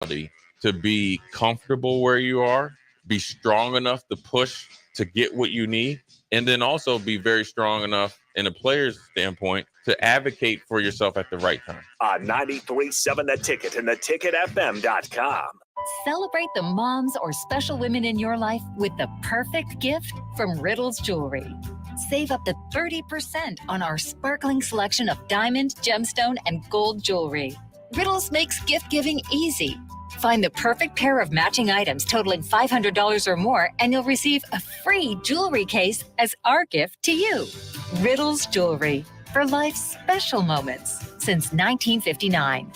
to be comfortable where you are, be strong enough to push to get what you need, and then also be very strong enough in a player's standpoint to advocate for yourself at the right time. On 93.7 The Ticket and theticketfm.com. Celebrate the moms or special women in your life with the perfect gift from Riddle's Jewelry. Save up to 30% on our sparkling selection of diamond, gemstone, and gold jewelry. Riddle's makes gift giving easy. Find the perfect pair of matching items totaling $500 or more, and you'll receive a free jewelry case as our gift to you. Riddle's Jewelry, for life's special moments since 1959.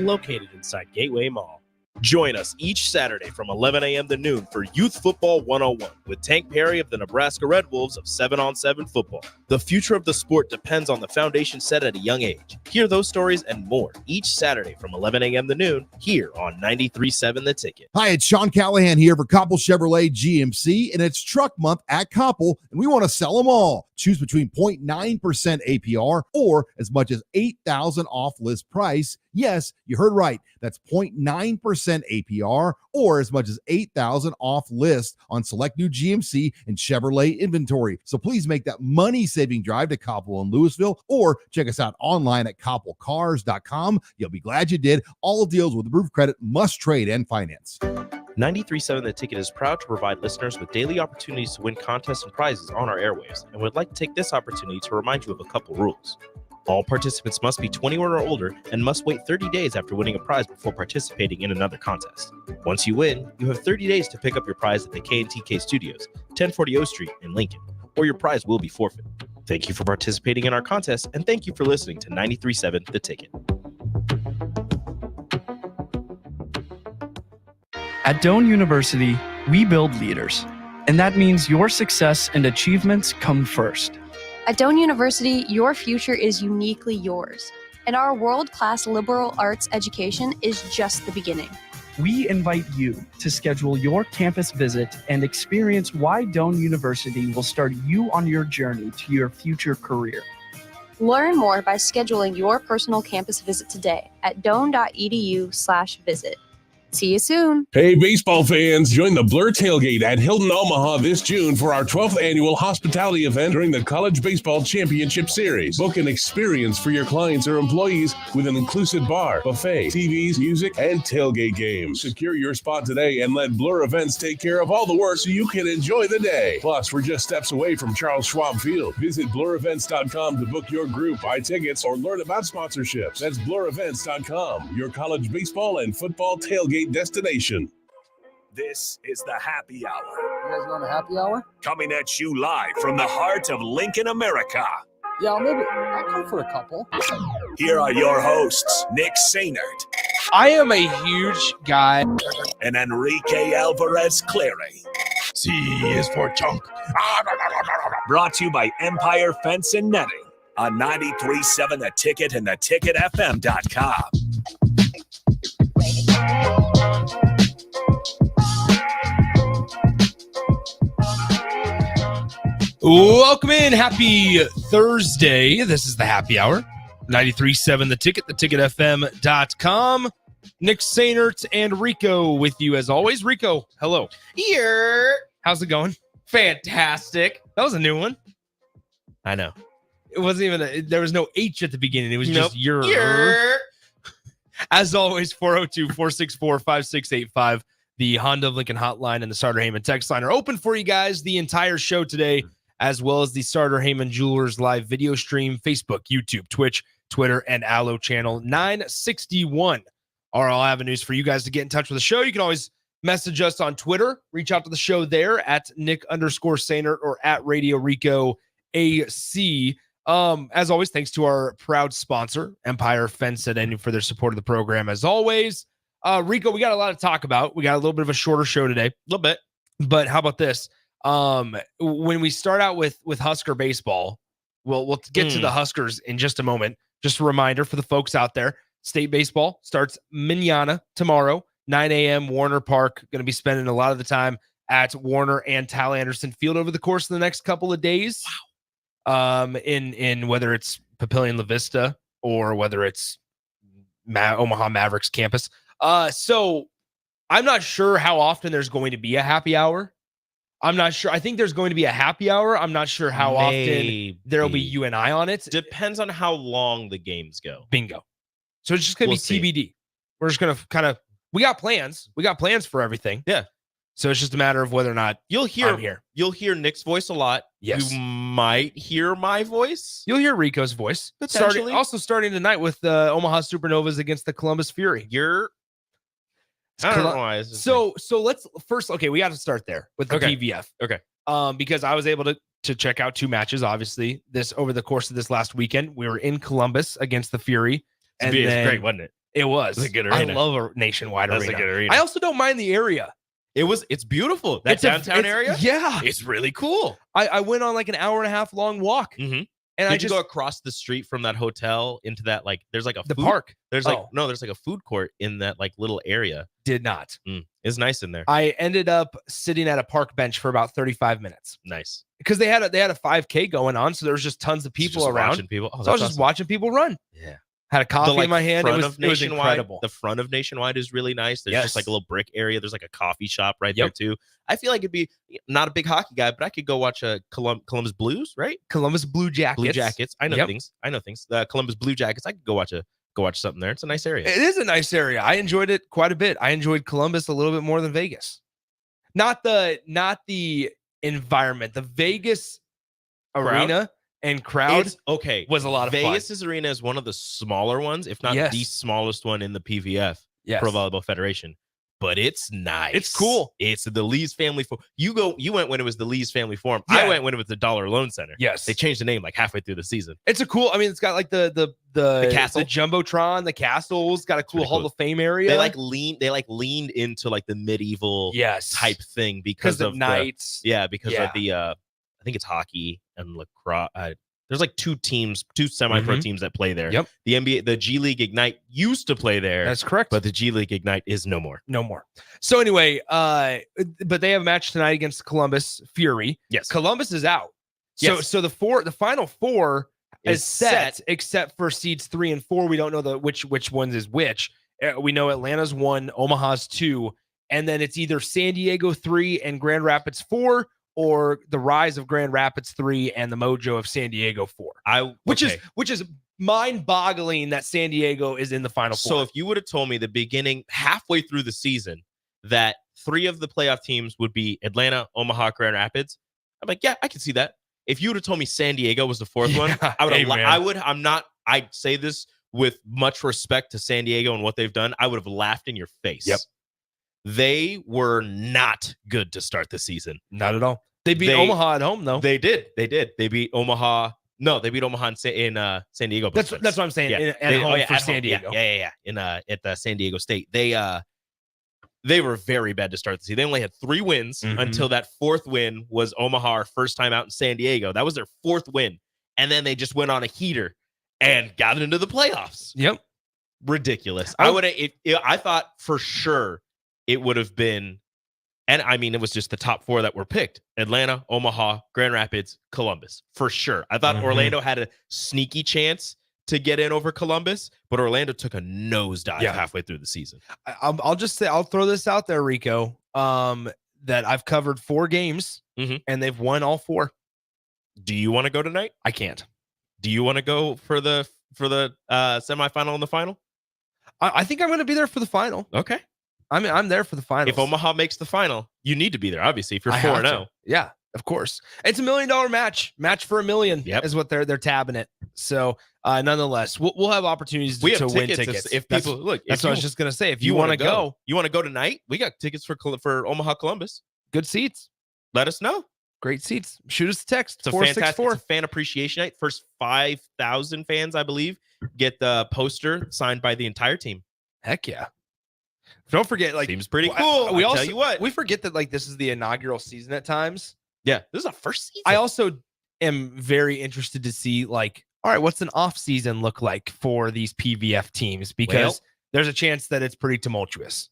Located inside Gateway Mall. Join us each Saturday from 11 a.m. to noon for Youth Football 101 with Tank Perry of the Nebraska Red Wolves of 7-on-7 football. The future of the sport depends on the foundation set at a young age. Hear those stories and more each Saturday from 11 a.m. to noon here on 93.7 The Ticket. Hi, it's Sean Callahan here for Koppel Chevrolet GMC, and it's Truck Month at Koppel, and we want to sell them all. Choose between 0.9% APR or as much as $8,000 off list price. Yes, you heard right. That's 0.9% APR or as much as $8,000 off list on select new GMC and Chevrolet inventory. So please make that money-saving drive to Koppel in Louisville or check us out online at koppelcars.com. You'll be glad you did. All deals with approved credit must trade and finance. 93.7 The Ticket is proud to provide listeners with daily opportunities to win contests and prizes on our airwaves, and would like to take this opportunity to remind you of a couple rules. All participants must be 21 or older and must wait 30 days after winning a prize before participating in another contest. Once you win, you have 30 days to pick up your prize at the K&TK Studios, 1040 O Street in Lincoln, or your prize will be forfeit. Thank you for participating in our contest, and thank you for listening to 93.7 The Ticket. At Doane University, we build leaders, and that means your success and achievements come first. At Doane University, your future is uniquely yours, and our world-class liberal arts education is just the beginning. We invite you to schedule your campus visit and experience why Doane University will start you on your journey to your future career. Learn more by scheduling your personal campus visit today at doane.edu/visit. See you soon. Hey, baseball fans, join the Blur Tailgate at Hilton Omaha this June for our 12th annual hospitality event during the College Baseball Championship Series. Book an experience for your clients or employees with an inclusive bar, buffet, TVs, music, and tailgate games. Secure your spot today and let Blur Events take care of all the work so you can enjoy the day. Plus, we're just steps away from Charles Schwab Field. Visit blurevents.com to book your group, buy tickets, or learn about sponsorships. That's blurevents.com, your college baseball and football tailgate destination. This is the Happy Hour. You guys going to happy hour? Coming at you live from the heart of Lincoln, America. Yeah, I'll come for a couple. Here are your hosts, Nick Sainert. I am a huge guy. And Enrique Alvarez Clary. C is for chunk. Brought to you by Empire Fence and Netting on 93.7 The Ticket and theticketfm.com. Welcome in. Happy Thursday. This is the Happy Hour. 93.7 The Ticket, theticketfm.com. Nick Sainert and Rico with you as always. Rico, hello. Here. How's it going? Fantastic. That was a new one. I know. It wasn't even, there was no H at the beginning. It was just your. As always, 402-464-5685. The Honda of Lincoln hotline and the Starter Heyman text line are open for you guys the entire show today, as well as the Starter Heyman Jewelers live video stream, Facebook, YouTube, Twitch, Twitter, and Allo channel 961 are all avenues for you guys to get in touch with the show. You can always message us on Twitter, reach out to the show there at Nick_Sainert or at Radio Rico AC. As always, thanks to our proud sponsor, Empire Fence and Netting, for their support of the program. As always, Rico, we got a lot to talk about. We got a little bit of a shorter show today, a little bit, but how about this? When we start out with Husker baseball, we'll get to the Huskers in just a moment. Just a reminder for the folks out there, state baseball starts mañana, tomorrow, 9 a.m. Warner Park. Going to be spending a lot of the time at Warner and Tal Anderson Field over the course of the next couple of days. Wow. In whether it's Papillion La Vista or whether it's Omaha Mavericks campus. So I'm not sure how often there's going to be a happy hour. I'm not sure. I think there's going to be a happy hour. I'm not sure how often there'll be you and I on it. Depends on how long the games go. Bingo. So it's just going to be TBD. We're just going to kind of, we got plans. We got plans for everything. Yeah. So it's just a matter of whether or not you'll hear I'm here. You'll hear Nick's voice a lot. Yes. You might hear my voice. You'll hear Rico's voice. Starting tonight with Omaha Supernovas against the Columbus Fury. I don't know why. So let's first. Okay, we got to start there with the PVF. Okay. Because I was able to check out 2 matches. Obviously, this over the course of this last weekend, we were in Columbus against the Fury. And it was great, wasn't it? It was. It's a good arena. I love a nationwide arena. That's a good arena. I also don't mind the area. It's beautiful. That downtown area? Yeah. It's really cool. I went on like an hour and a half long walk. Mm-hmm. And I just go across the street from that hotel into that, like, there's like a park. There's there's like a food court in that like little area. Did not. It's nice in there. I ended up sitting at a park bench for about 35 minutes. Nice. Because they had a 5K going on. So there was just tons of people around. People. So I was just watching people run. Yeah. Had a coffee in my hand. It was incredible. The front of Nationwide is really nice. There's just like a little brick area. There's like a coffee shop right there too. I feel like it'd be not a big hockey guy, but I could go watch a Columbus Blues, right? Columbus Blue Jackets. Blue Jackets. I know things. The Columbus Blue Jackets. I could go watch something there. It's a nice area. It is a nice area. I enjoyed it quite a bit. I enjoyed Columbus a little bit more than Vegas. Not the environment. The Vegas arena and crowd was a lot of fun. Vegas's arena is one of the smaller ones, if not the smallest one in the PVF, Pro Volleyball Federation. But it's nice. It's cool. It's the Lee's Family Forum. You went when it was the Lee's Family Forum. Yeah. I went when it was the Dollar Loan Center. Yes. They changed the name like halfway through the season. It's a cool, it's got like the castle, the Jumbotron, the castle's got a cool Hall of Fame area. They leaned into like the medieval type thing because of knights. Because of the I think it's hockey and lacrosse. There's like 2 semi-pro teams that play there. Yep. The NBA, the G League Ignite used to play there. That's correct. But the G League Ignite is no more. No more. So anyway, but they have a match tonight against Columbus Fury. Yes. Columbus is out. Yes. So the final 4 is set except for seeds 3 and 4. We don't know which ones is which. We know Atlanta's 1, Omaha's 2, and then it's either San Diego 3 and Grand Rapids 4, or the Rise of Grand Rapids 3 and the Mojo of San Diego 4. Which is mind-boggling that San Diego is in the final 4. So if you would have told me the beginning, halfway through the season, that 3 of the playoff teams would be Atlanta, Omaha, Grand Rapids, I'm like, yeah, I can see that. If you would have told me San Diego was the 4th one, I'd say this with much respect to San Diego and what they've done, I would have laughed in your face. Yep. They were not good to start the season. Not at all. They beat Omaha at home, though. They did. They beat Omaha. No, they beat Omaha in San Diego. That's what I'm saying. Yeah. At home for San Diego. Yeah. At the San Diego State. They were very bad to start the season. They only had 3 wins until that 4th win was Omaha, our first time out in San Diego. That was their 4th win. And then they just went on a heater and got into the playoffs. Yep. Ridiculous. I thought for sure it would have been, and I mean, it was just the top 4 that were picked: Atlanta, Omaha, Grand Rapids, Columbus. For sure. I thought Orlando had a sneaky chance to get in over Columbus, but Orlando took a nosedive halfway through the season. I'll just say, I'll throw this out there, Rico, that I've covered 4 games and they've won all 4. Do you want to go tonight? I can't. Do you want to go for the semifinal and the final? I think I'm going to be there for the final. Okay. I'm there for the finals. If Omaha makes the final, you need to be there, obviously, if you're 4-0. Yeah, of course. It's $1 million match for $1 million is what they're tabbing it. So nonetheless, we'll have opportunities to win tickets. If people look, that's what I was just going to say. If you want to go, you want to go tonight, we got tickets for Omaha Columbus. Good seats. Let us know. Great seats. Shoot us a text. It's a fantastic fan appreciation night. First 5,000 fans, I believe, get the poster signed by the entire team. Heck yeah. Don't forget, seems pretty cool. Tell you what, we forget that this is the inaugural season at times. Yeah, this is our first season. I also am very interested to see all right, what's an off season look like for these PVF teams, because there's a chance that it's pretty tumultuous.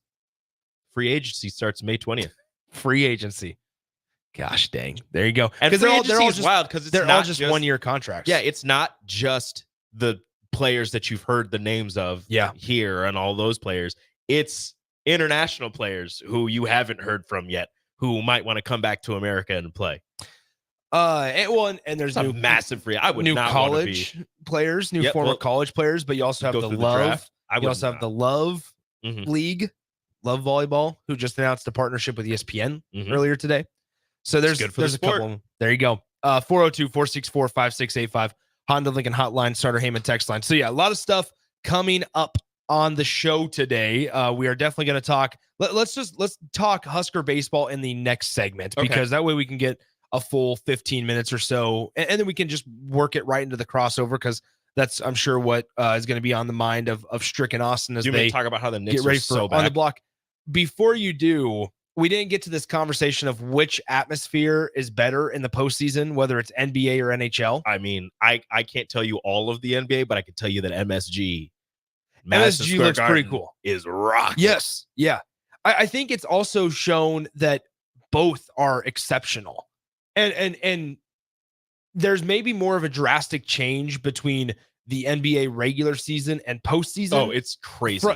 Free agency starts May 20th. Free agency. Gosh dang. There you go. And they're all just wild because they're all just 1-year contracts. Yeah, it's not just the players that you've heard the names of here and all those players. It's international players who you haven't heard from yet, who might want to come back to America and play. And there's It's a massive free. I would new not college players, former college players, but you also have the Love. You also have the Love League, Love Volleyball, who just announced a partnership with ESPN earlier today. So there's a couple of them. There you go. 402-464-5685, Honda Lincoln Hotline, Starter Heyman text line. So yeah, a lot of stuff coming up on the show today. We are definitely going to talk. Let's talk Husker baseball in the next segment, because that way we can get a full 15 minutes or so, and then we can just work it right into the crossover, because that's, I'm sure, what is going to be on the mind of Strick and Austin as they talk about how the Knicks get ready are so for on the back. block. Before you do, we didn't get to this conversation of which atmosphere is better in the postseason, whether it's NBA or NHL. I mean, I can't tell you all of the NBA, but I can tell you that MSG looks pretty cool. Is rocking. Yes. Yeah. I think it's also shown that both are exceptional. And there's maybe more of a drastic change between the NBA regular season and postseason. Oh, it's crazy.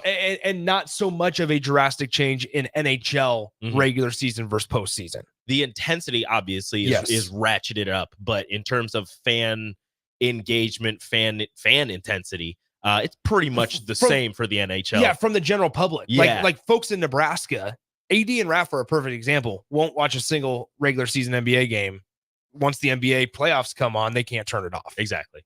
And not so much of a drastic change in NHL regular season versus postseason. The intensity obviously is ratcheted up, but in terms of fan engagement, fan intensity, it's pretty much the same for the NHL. Yeah, from the general public. Yeah. Like folks in Nebraska, AD and Raf are a perfect example. Won't watch a single regular season NBA game. Once the NBA playoffs come on, they can't turn it off. Exactly.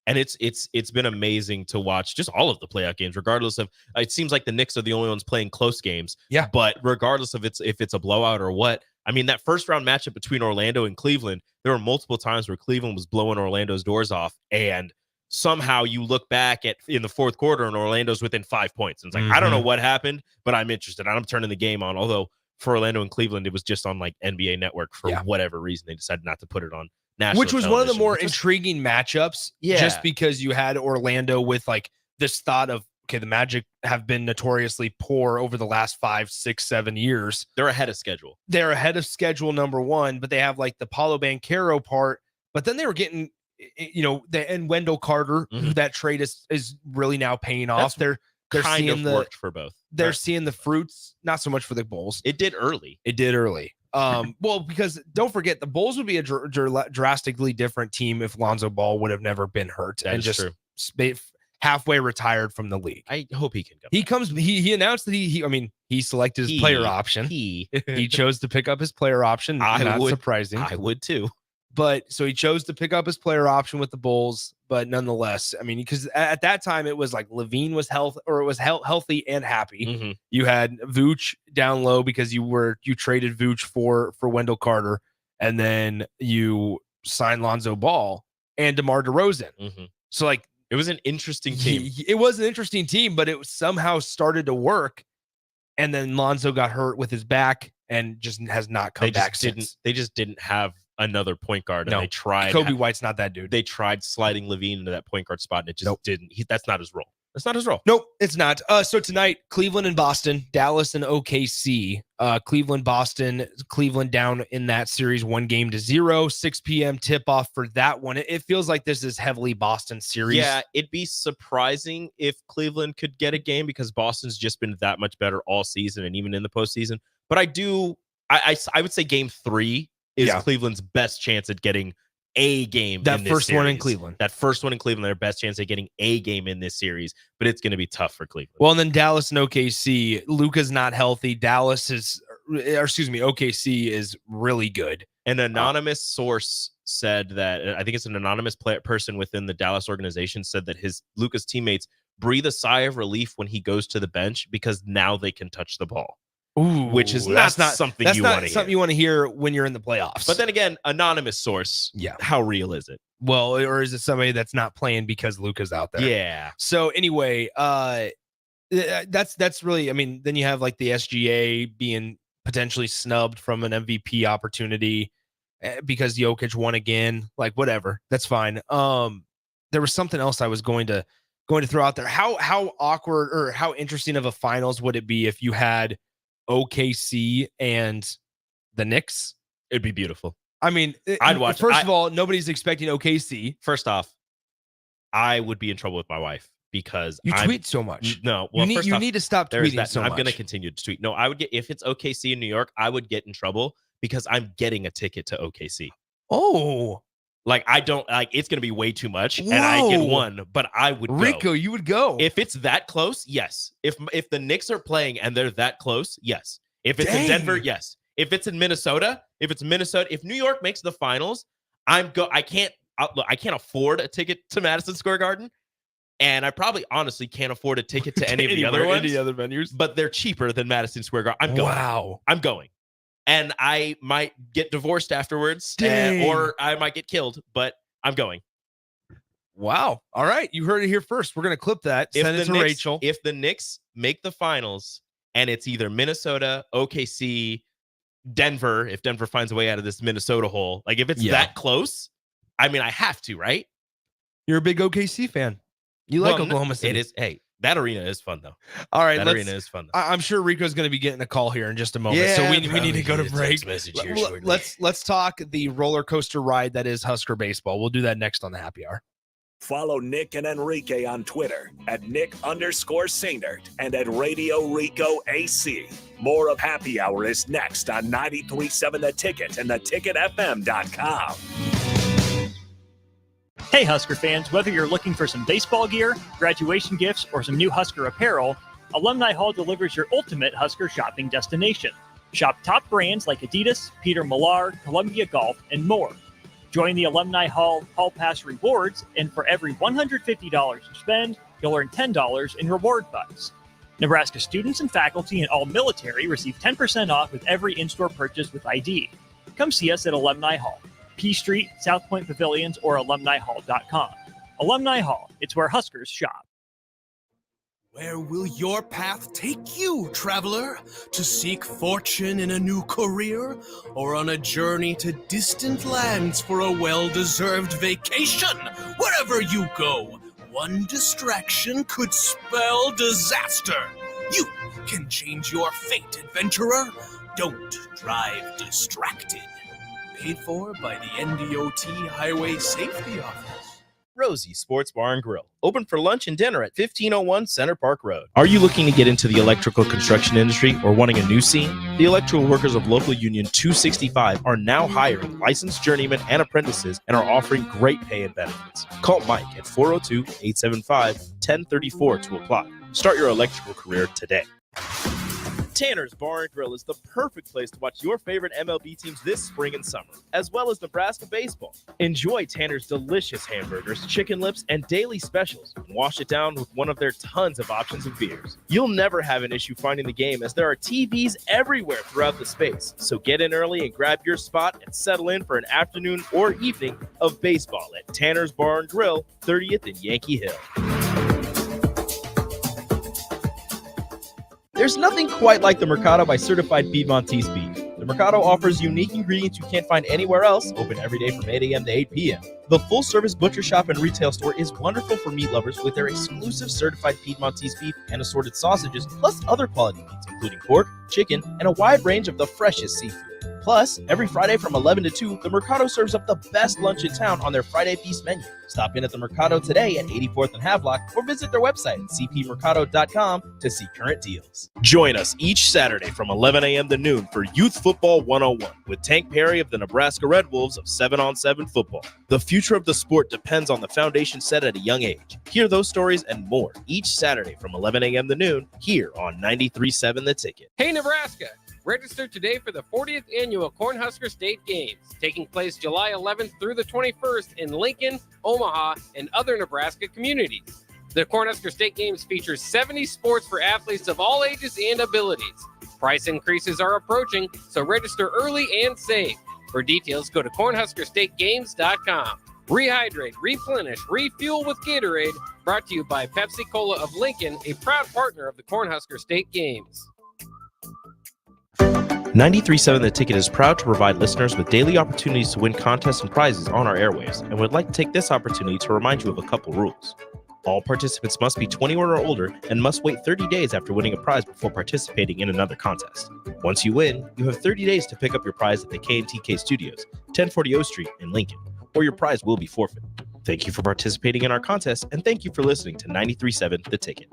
And it's been amazing to watch just all of the playoff games, regardless of, it seems like the Knicks are the only ones playing close games. Yeah. But regardless of if it's a blowout or what, I mean, that first round matchup between Orlando and Cleveland, there were multiple times where Cleveland was blowing Orlando's doors off, and somehow you look back in the fourth quarter and Orlando's within 5 points. And it's like, I don't know what happened, but I'm interested. I'm turning the game on. Although for Orlando and Cleveland, it was just on like NBA Network for whatever reason. They decided not to put it on national Which was television, one of the more intriguing matchups. Yeah. Just because you had Orlando with like this thought of, okay, the Magic have been notoriously poor over the last 5, 6, 7 years. They're ahead of schedule. They're ahead of schedule, number one, but they have like the Paulo Banchero part. But then they were getting, and Wendell Carter, that trade is really now paying off. They're kind seeing of worked for both. They're seeing the fruits, not so much for the Bulls. It did early. Well, because don't forget, the Bulls would be a drastically different team if Lonzo Ball would have never been hurt and just halfway retired from the league. I hope he can go. He announced that he selected his player option. He chose to pick up his player option. Not surprising. I would too. But so he chose to pick up his player option with the Bulls, but nonetheless, I mean, because at that time it was like Levine was healthy and happy. You had Vooch down low because you traded Vooch for Wendell Carter, and then you signed Lonzo Ball and DeMar DeRozan. So like it was an interesting team. It was an interesting team, but it somehow started to work, and then Lonzo got hurt with his back and just has not come back since. They just didn't have another point guard, and they tried. Kobe White's not that dude. They tried sliding Levine into that point guard spot, and it just didn't. That's not his role. That's not his role. Nope, it's not. So tonight, Cleveland and Boston, Dallas and OKC. Cleveland down in that series 1-0, 6 p.m. tip off for that one. It feels like this is heavily Boston series. Yeah, it'd be surprising if Cleveland could get a game, because Boston's just been that much better all season and even in the postseason. But I would say game 3 is Cleveland's best chance at getting a game. That first one in Cleveland. Their best chance at getting a game in this series, but it's going to be tough for Cleveland. Well, and then Dallas and OKC. Luka's not healthy. OKC is really good. An anonymous source said that, I think it's an anonymous person within the Dallas organization, said that Luka's teammates breathe a sigh of relief when he goes to the bench, because now they can touch the ball. Ooh, which is not something you want to hear. Something you want to hear when you're in the playoffs. But then again, anonymous source. Yeah. How real is it? Well, or is it somebody that's not playing because Luka's out there? Yeah. So anyway, that's really, I mean, then you have like the SGA being potentially snubbed from an MVP opportunity because Jokic won again. Like, whatever. That's fine. There was something else I was going to throw out there. How awkward or how interesting of a finals would it be if you had OKC and the Knicks? It'd be beautiful. I mean, I'd watch. First of all, nobody's expecting OKC. First off, I would be in trouble with my wife because You tweet so much. No, well, you need to stop tweeting so much. I'm going to continue to tweet. No, I would get, if it's OKC in New York, I would get in trouble because I'm getting a ticket to OKC. Oh, like I don't like it's going to be way too much, and I get one, but I would go. Rico, you would go if it's that close. Yes, if the Knicks are playing and they're that close, yes. If it's in Denver, yes. If it's in Minnesota, if New York makes the finals, I can't afford a ticket to Madison Square Garden, and I probably honestly can't afford a ticket to any of the other ones, any other venues, but they're cheaper than Madison Square Garden. I'm going. Wow, I'm going. And I might get divorced afterwards, or I might get killed, but I'm going. Wow. All right. You heard it here first. We're going to clip that. Send it to Rachel. If the Knicks make the finals and it's either Minnesota, OKC, Denver, if Denver finds a way out of this Minnesota hole, like if it's that close, I mean, I have to, right? You're a big OKC fan. You like Oklahoma City. It is. Hey, that arena is fun, though. All right. That arena is fun, though. I'm sure Rico's going to be getting a call here in just a moment. Yeah, so we need to go to break. Let's talk the roller coaster ride that is Husker baseball. We'll do that next on the Happy Hour. Follow Nick and Enrique on Twitter at Nick_Sainert and at Radio Rico AC. More of Happy Hour is next on 93.7 The Ticket and theticketfm.com. Hey, Husker fans, whether you're looking for some baseball gear, graduation gifts, or some new Husker apparel, Alumni Hall delivers your ultimate Husker shopping destination. Shop top brands like Adidas, Peter Millar, Columbia Golf, and more. Join the Alumni Hall Pass rewards, and for every $150 you spend, you'll earn $10 in reward bucks. Nebraska students and faculty and all military receive 10% off with every in-store purchase with ID. Come see us at Alumni Hall, P Street, South Point Pavilions, or alumnihall.com. Alumni Hall, it's where Huskers shop. Where will your path take you, traveler? To seek fortune in a new career? Or on a journey to distant lands for a well-deserved vacation? Wherever you go, one distraction could spell disaster. You can change your fate, adventurer. Don't drive distracted. Paid for by the NDOT Highway Safety Office. Rosie Sports Bar and Grill, open for lunch and dinner at 1501 Center Park Road. Are you looking to get into the electrical construction industry or wanting a new scene? The Electrical Workers of Local Union 265 are now hiring licensed journeymen and apprentices and are offering great pay and benefits. Call Mike at 402-875-1034 to apply. Start your electrical career today. Tanner's Bar and Grill is the perfect place to watch your favorite MLB teams this spring and summer, as well as Nebraska baseball. Enjoy Tanner's delicious hamburgers, chicken lips, and daily specials, and wash it down with one of their tons of options of beers. You'll never have an issue finding the game, as there are TVs everywhere throughout the space. So get in early and grab your spot and settle in for an afternoon or evening of baseball at Tanner's Bar and Grill, 30th and Yankee Hill. There's nothing quite like the Mercado by Certified Piedmontese Beef. The Mercado offers unique ingredients you can't find anywhere else, open every day from 8 a.m. to 8 p.m. The full-service butcher shop and retail store is wonderful for meat lovers with their exclusive certified Piedmontese beef and assorted sausages, plus other quality meats, including pork, chicken, and a wide range of the freshest seafood. Plus, every Friday from 11 to 2, the Mercado serves up the best lunch in town on their Friday Feast menu. Stop in at the Mercado today at 84th and Havelock or visit their website at cpmercado.com to see current deals. Join us each Saturday from 11 a.m. to noon for Youth Football 101 with Tank Perry of the Nebraska Red Wolves of 7-on-7 football. The future of the sport depends on the foundation set at a young age. Hear those stories and more each Saturday from 11 a.m. to noon here on 93.7 The Ticket. Hey, Nebraska! Register today for the 40th Annual Cornhusker State Games, taking place July 11th through the 21st in Lincoln, Omaha, and other Nebraska communities. The Cornhusker State Games features 70 sports for athletes of all ages and abilities. Price increases are approaching, so register early and save. For details, go to cornhuskerstategames.com. Rehydrate, replenish, refuel with Gatorade, brought to you by Pepsi Cola of Lincoln, a proud partner of the Cornhusker State Games. 93.7 The Ticket is proud to provide listeners with daily opportunities to win contests and prizes on our airwaves, and would like to take this opportunity to remind you of a couple rules. All participants must be 21 or older and must wait 30 days after winning a prize before participating in another contest. Once you win, you have 30 days to pick up your prize at the K&TK Studios, 1040 O Street in Lincoln, or your prize will be forfeited. Thank you for participating in our contest, and thank you for listening to 93.7 The Ticket.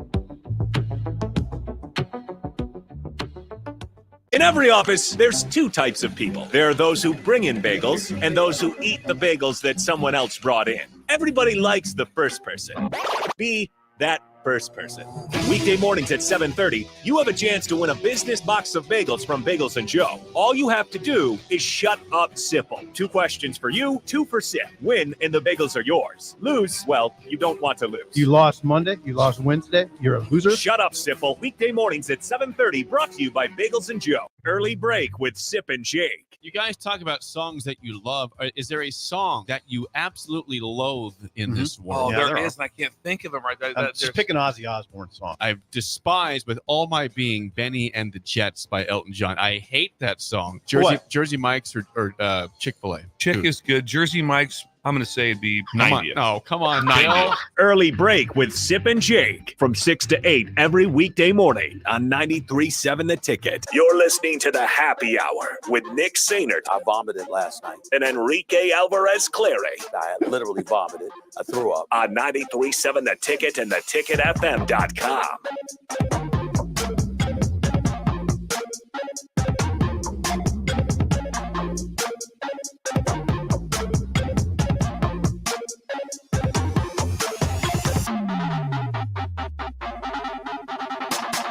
In every office, there's two types of people. There are those who bring in bagels and those who eat the bagels that someone else brought in. Everybody likes the first person. Be that first person. Weekday mornings at 7:30, you have a chance to win a business box of bagels from Bagels & Joe. All you have to do is shut up, Sipple. 2 questions for you, 2 for Sip. Win, and the bagels are yours. Lose, well, you don't want to lose. You lost Monday, you lost Wednesday, you're a loser. Shut up, Sipple. Weekday mornings at 7:30, brought to you by Bagels & Joe. Early break with Sip and Jake. You guys talk about songs that you love. Is there a song that you absolutely loathe in this world? Oh, there is, and I can't think of them right now. I'm just picking Ozzy Osbourne song. I despise with all my being Benny and the Jets by Elton John. I hate that song. Jersey Mike's or Chick-fil-A. Chick is good. Jersey Mike's, I'm going to say it'd be 90. Come on, 90. Early break with Sip and Jake from 6 to 8 every weekday morning on 93.7 The Ticket. You're listening to the Happy Hour with Nick Sainert. I vomited last night. And Enrique Alvarez Clary. I literally vomited. I threw up. On 93.7 The Ticket and theticketfm.com.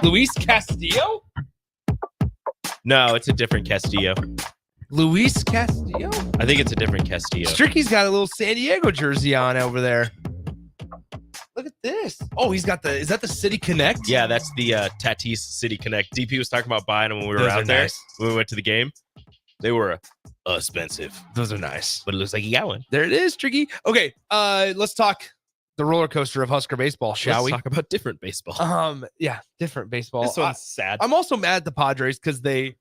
Luis Castillo? No, it's a different Castillo. Luis Castillo? I think it's a different Castillo. Stricky's got a little San Diego jersey on over there. Look at this. Oh, he's got is that the City Connect? Yeah, that's the Tatis City Connect. DP was talking about buying them when we were out there. Nice. When we went to the game. They were expensive. Those are nice. But it looks like you got one. There it is, Tricky. Okay, let's talk the roller coaster of Husker baseball, shall we? Let's talk about different baseball. Yeah, different baseball. This one's sad. I'm also mad at the Padres because they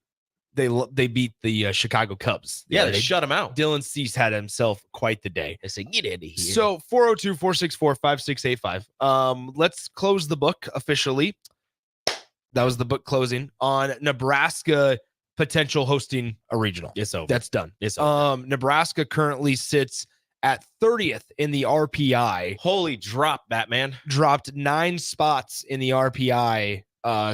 beat the Chicago Cubs. Yeah, they shut him out. Dylan Cease had himself quite the day. They said, get out of here. So 402-464-5685. Let's close the book officially. That was the book closing on Nebraska potential hosting a regional. It's over. That's done. It's over. Nebraska currently sits at 30th in the RPI. Holy drop, Batman. Dropped 9 spots in the RPI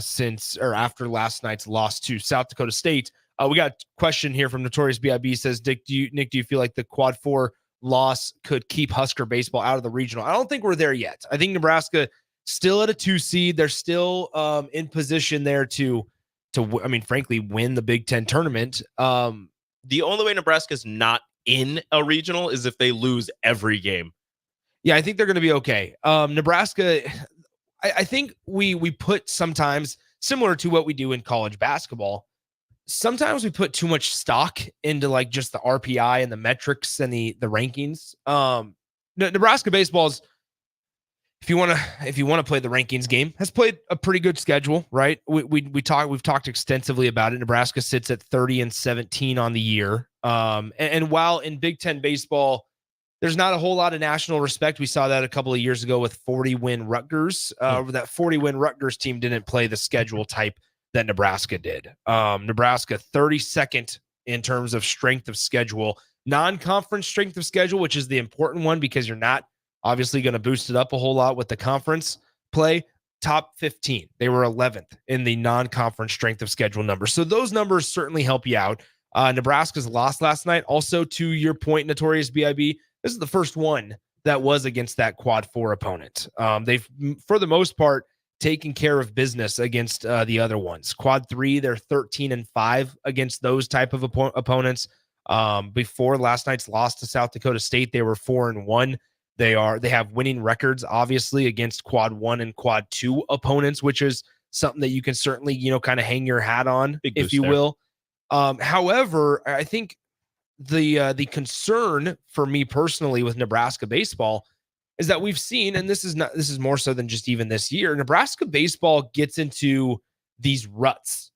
since or after last night's loss to South Dakota State. We got a question here from Notorious BIB. Says, Nick, do you feel like the quad 4 loss could keep Husker baseball out of the regional? I don't think we're there yet. I think Nebraska still at a 2 seed. They're still in position there to frankly, win the Big Ten tournament. The only way Nebraska's not in a regional is if they lose every game. Yeah, I think they're going to be okay. Nebraska, I think we put sometimes, similar to what we do in college basketball, sometimes we put too much stock into like just the RPI and the metrics and the rankings. Nebraska baseball's, if you want to play the rankings game, has played a pretty good schedule, right? We've talked extensively about it. Nebraska sits at 30-17 on the year. And while in Big Ten baseball, there's not a whole lot of national respect. We saw that a couple of years ago with 40-win Rutgers. That 40-win Rutgers team didn't play the schedule type that Nebraska did. Nebraska 32nd in terms of strength of schedule, non-conference strength of schedule, which is the important one because you're not obviously going to boost it up a whole lot with the conference play. Top 15. They were 11th in the non-conference strength of schedule numbers. So those numbers certainly help you out. Nebraska's loss last night, also to your point, Notorious BIB, this is the first one that was against that quad 4 opponent. They've, for the most part, taken care of business against the other ones. Quad 3, they're 13-5 against those type of opponents. Before last night's loss to South Dakota State, they were 4-1. They have winning records, obviously, against quad 1 and quad 2 opponents, which is something that you can certainly, kind of hang your hat on, if you will. However, I think the concern for me personally with Nebraska baseball is that we've seen, and this is more so than just even this year, Nebraska baseball gets into these ruts.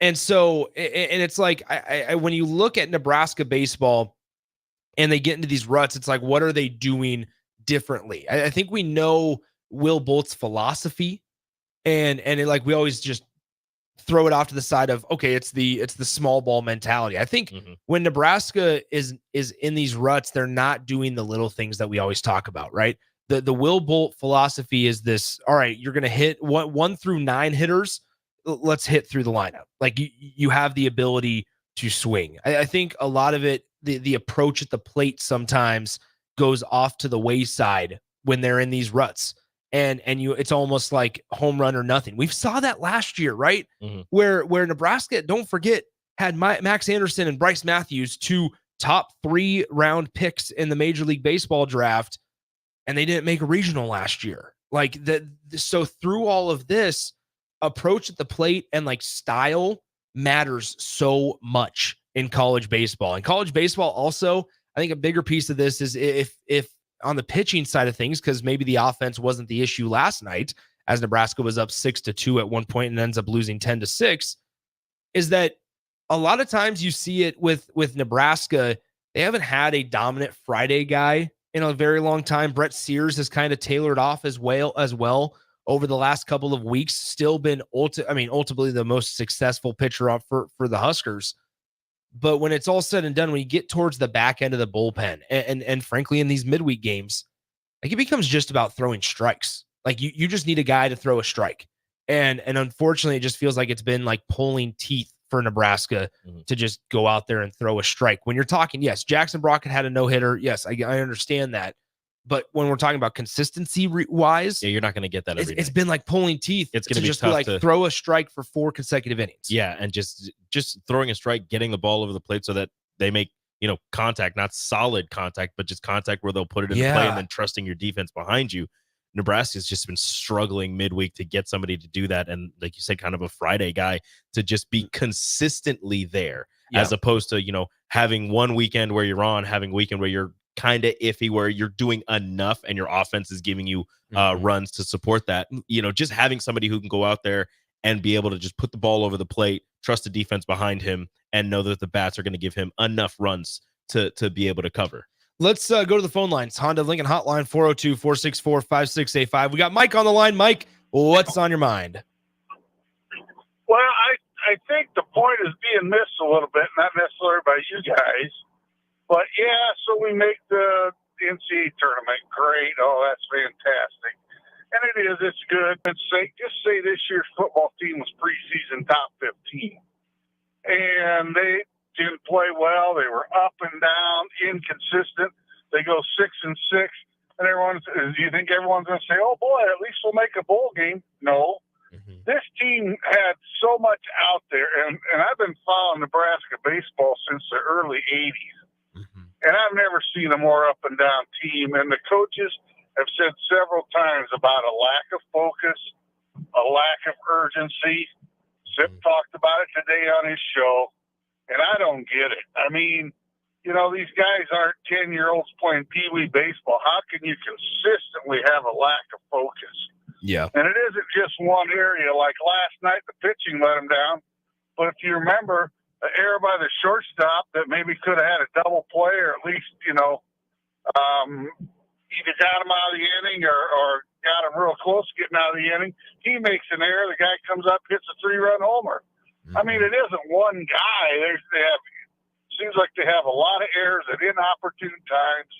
And so, and it's like, I when you look at Nebraska baseball and they get into these ruts, it's like, what are they doing differently? I think we know Will Bolt's philosophy, and like we always just throw it off to the side of, okay, it's the small ball mentality. I think when Nebraska is in these ruts, they're not doing the little things that we always talk about, right? The Will Bolt philosophy is this, all right, you're going to hit 1 through 9 hitters. Let's hit through the lineup. Like you have the ability to swing. I think a lot of it, the approach at the plate sometimes goes off to the wayside when they're in these ruts. And it's almost like home run or nothing. We saw that last year, right? Where Nebraska, don't forget, had Max Anderson and Bryce Matthews, 2 top 3 round picks in the Major League Baseball draft, and they didn't make a regional last year. Like that. So through all of this, approach at the plate and like style matters so much in college baseball. And college baseball also, I think a bigger piece of this is if on the pitching side of things, because maybe the offense wasn't the issue last night, as Nebraska was up 6-2 at one point and ends up losing 10-6, is that a lot of times you see it with Nebraska. They haven't had a dominant Friday guy in a very long time. Brett Sears has kind of tailored off as well over the last couple of weeks. Still been ultimately the most successful pitcher for the Huskers. But when it's all said and done, when you get towards the back end of the bullpen, and frankly, in these midweek games, like it becomes just about throwing strikes. Like you just need a guy to throw a strike. And unfortunately, it just feels like it's been like pulling teeth for Nebraska to just go out there and throw a strike. When you're talking, yes, Jackson Brockett had a no-hitter. Yes, I understand that. But when we're talking about consistency wise, you're not going to get that every day. It's been like pulling teeth. It's going to be just tough like to throw a strike for 4 consecutive innings. Yeah, and just throwing a strike, getting the ball over the plate so that they make contact, not solid contact, but just contact where they'll put it in play, and then trusting your defense behind you. Nebraska's just been struggling midweek to get somebody to do that, and like you said, kind of a Friday guy to just be consistently there, as opposed to having one weekend where you're on, having a weekend where you're kind of iffy, where you're doing enough and your offense is giving you runs to support that. Just having somebody who can go out there and be able to just put the ball over the plate, trust the defense behind him, and know that the bats are going to give him enough runs to be able to cover. Let's go to the phone lines. Honda Lincoln Hotline, 402-464-5685. We got Mike on the line. Mike, what's on your mind? Well, I think the point is being missed a little bit, not necessarily by you guys. But, so we make the NCAA tournament. Great. Oh, that's fantastic. And it is. It's good. Just say this year's football team was preseason top 15. And they didn't play well. They were up and down, inconsistent. They go 6-6. And do you think everyone's going to say, oh, boy, at least we'll make a bowl game? No. This team had so much out there. And I've been following Nebraska baseball since the early 80s. And I've never seen a more up and down team. And the coaches have said several times about a lack of focus, a lack of urgency. Zip talked about it today on his show, and I don't get it. I mean, these guys aren't 10-year-olds playing Pee Wee baseball. How can you consistently have a lack of focus? Yeah. And it isn't just one area. Like last night, the pitching let them down. But if you remember, the error by the shortstop that maybe could have had a double play, or at least, either got him out of the inning or got him real close to getting out of the inning. He makes an error. The guy comes up, hits a 3-run homer. I mean, it isn't one guy. Seems like they have a lot of errors at inopportune times.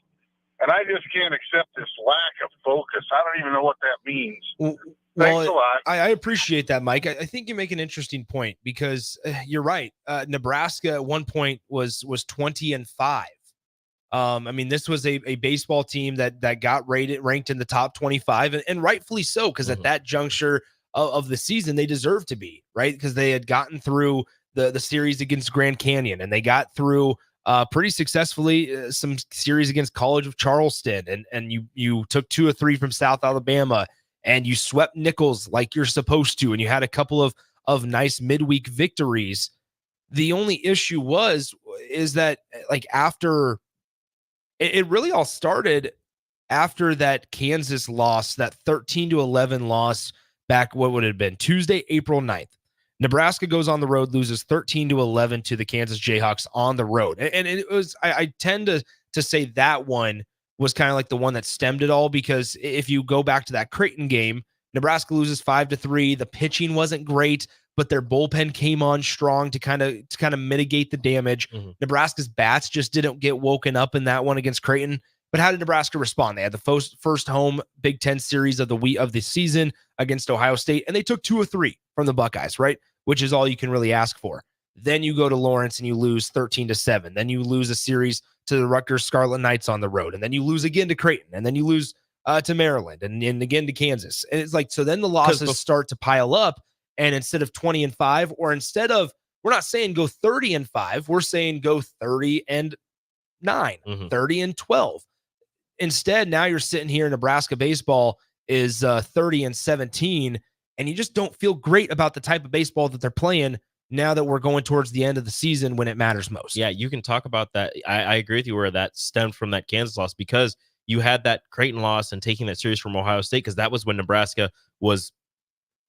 And I just can't accept this lack of focus. I don't even know what that means. Thanks a lot. I appreciate that, Mike. I think you make an interesting point because you're right. Nebraska at one point was 20-5. This was a baseball team that got ranked in the top 25, and rightfully so, because at that juncture of the season, they deserved to be, right? Because they had gotten through the series against Grand Canyon, and they got through pretty successfully some series against College of Charleston, and you took 2 or 3 from South Alabama, and you swept Nichols like you're supposed to, and you had a couple of nice midweek victories. The only issue is that like after it really all started after that Kansas loss, that 13-11 loss back, what would it have been, Tuesday, April 9th. Nebraska goes on the road, loses 13-11 to the Kansas Jayhawks on the road. And it was, I tend to say that one was kind of like the one that stemmed it all, because if you go back to that Creighton game, Nebraska loses 5-3. The pitching wasn't great, but their bullpen came on strong to kind of mitigate the damage. Nebraska's bats just didn't get woken up in that one against Creighton. But how did Nebraska respond? They had the first home Big Ten series of the season against Ohio State, and they took 2 of 3 from the Buckeyes, right? Which is all you can really ask for. Then you go to Lawrence and you lose 13-7. Then you lose a series to the Rutgers Scarlet Knights on the road, and then you lose again to Creighton, and then you lose to Maryland, and again to Kansas. And it's like, so then the losses start to pile up, and instead of 20-5, or instead of, we're not saying go 30-5, we're saying go 30-9, 30-12. Instead, now you're sitting here, Nebraska baseball is 30-17, and you just don't feel great about the type of baseball that they're playing now that we're going towards the end of the season when it matters most. Yeah, you can talk about that. I agree with you where that stemmed from that Kansas loss, because you had that Creighton loss and taking that series from Ohio State, because that was when Nebraska was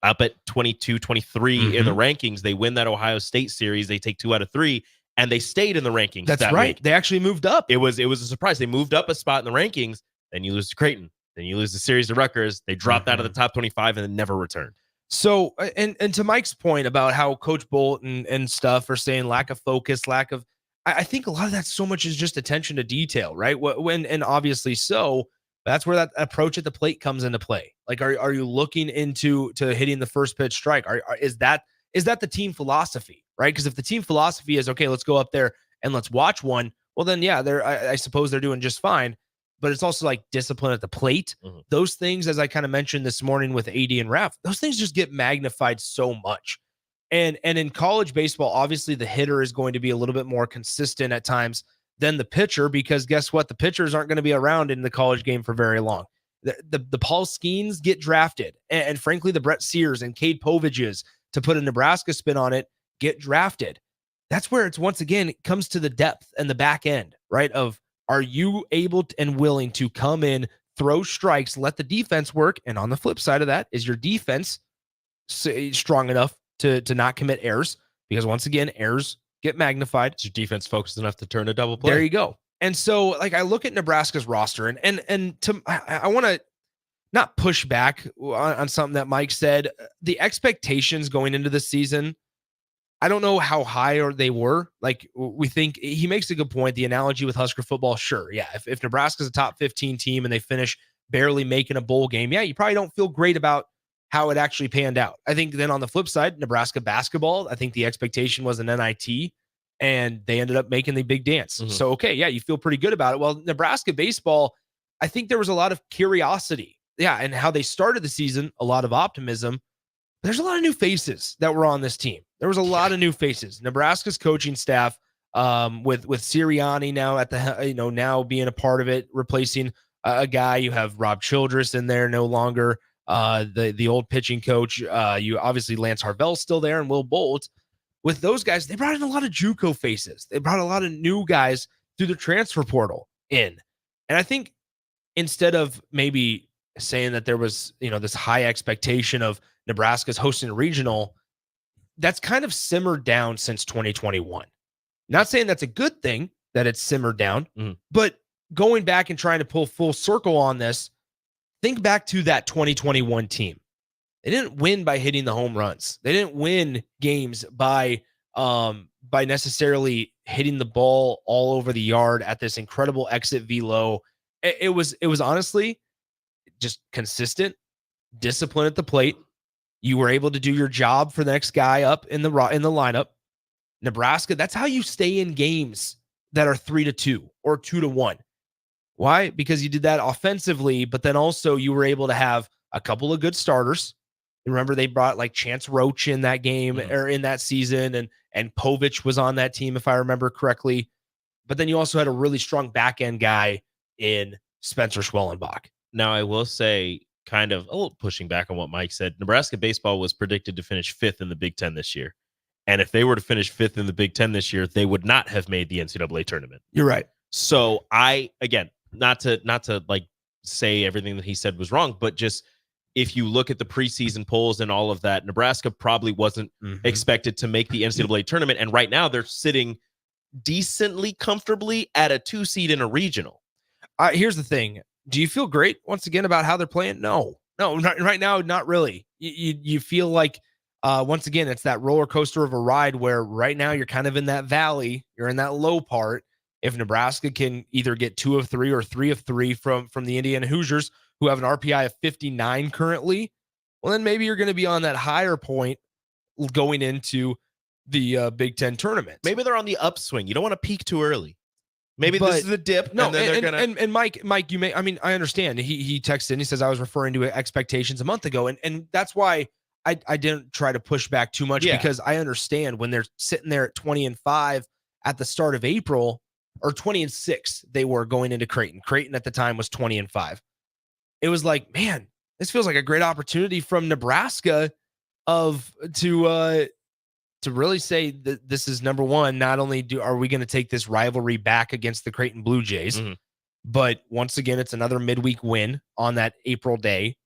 up at 22-23 in the rankings. They win that Ohio State series. They take 2 out of 3. And they stayed in the rankings. That's that right. week. They actually moved up. It was a surprise. They moved up a spot in the rankings. Then you lose to Creighton. Then you lose the series to Rutgers. They dropped out of the top 25 and then never returned. So, and to Mike's point about how Coach Bolt and stuff are saying lack of focus, I think a lot of that so much is just attention to detail, right? And obviously so, that's where that approach at the plate comes into play. Like, are you looking into hitting the first pitch strike? Is that the team philosophy? Right? Because if the team philosophy is, okay, let's go up there and let's watch one, well, then, yeah, I suppose they're doing just fine. But it's also like discipline at the plate. Those things, as I kind of mentioned this morning with AD and Raf, those things just get magnified so much. And in college baseball, obviously the hitter is going to be a little bit more consistent at times than the pitcher, because guess what? The pitchers aren't going to be around in the college game for very long. The Paul Skeens get drafted. And frankly, the Brett Sears and Cade Povages, to put a Nebraska spin on it, get drafted. That's where it's, once again, it comes to the depth and the back end, right? Of, are you able and willing to come in, throw strikes, let the defense work? And on the flip side of that, is your defense strong enough to not commit errors? Because once again, errors get magnified. Is your defense focused enough to turn a double play? There you go. And so, like, I look at Nebraska's roster, and I want to not push back on something that Mike said. The expectations going into the season, I don't know how high they were. Like, we think he makes a good point. The analogy with Husker football, sure. Yeah. If Nebraska's a top 15 team and they finish barely making a bowl game, yeah, you probably don't feel great about how it actually panned out. I think then on the flip side, Nebraska basketball, I think the expectation was an NIT and they ended up making the big dance. So, okay. Yeah. You feel pretty good about it. Well, Nebraska baseball, I think there was a lot of curiosity. Yeah. And how they started the season, a lot of optimism. There's a lot of new faces that were on this team. There was a lot of new faces. Nebraska's coaching staff, with Sirianni now at the, now being a part of it, replacing a guy. You have Rob Childress in there, no longer the old pitching coach. You obviously Lance Harvell's still there, and Will Bolt. With those guys, they brought in a lot of JUCO faces. They brought a lot of new guys through the transfer portal in. And I think instead of maybe saying that there was, this high expectation of Nebraska's hosting a regional, that's kind of simmered down since 2021. Not saying that's a good thing that it's simmered down, but going back and trying to pull full circle on this, think back to that 2021 team. They didn't win by hitting the home runs. They didn't win games by necessarily hitting the ball all over the yard at this incredible exit velo. It was honestly just consistent discipline at the plate. You were able to do your job for the next guy up in the lineup. Nebraska, that's how you stay in games that are 3-2 or 2-1. Why? Because you did that offensively, but then also you were able to have a couple of good starters. Remember, they brought like Chance Roach in that game or in that season, and Povich was on that team, if I remember correctly. But then you also had a really strong back end guy in Spencer Schwellenbach. Now, I will say, kind of a little pushing back on what Mike said, Nebraska baseball was predicted to finish 5th in the Big Ten this year. And if they were to finish 5th in the Big Ten this year, they would not have made the NCAA tournament. You're right. So again, not to like say everything that he said was wrong, but just if you look at the preseason polls and all of that, Nebraska probably wasn't expected to make the NCAA tournament. And right now they're sitting decently comfortably at a 2 seed in a regional. Here's the thing. Do you feel great once again about how they're playing? No. No, right now, not really. You feel like, once again, it's that roller coaster of a ride where right now you're kind of in that valley. You're in that low part. If Nebraska can either get 2 of 3 or 3 of 3 from the Indiana Hoosiers, who have an RPI of 59 currently, well, then maybe you're going to be on that higher point going into the Big Ten tournament. Maybe they're on the upswing. You don't want to peak too early. Maybe this is a dip. No, and then they're gonna. And Mike, you may. I mean, I understand. He texted and he says I was referring to expectations a month ago, and that's why I didn't try to push back too much because I understand when they're sitting there at 20-5 at the start of April, or 20-6 they were going into Creighton. Creighton at the time was 20-5. It was like, man, this feels like a great opportunity from Nebraska to really say that this is number one. Not only are we going to take this rivalry back against the Creighton Blue Jays, but once again, it's another midweek win on that April day.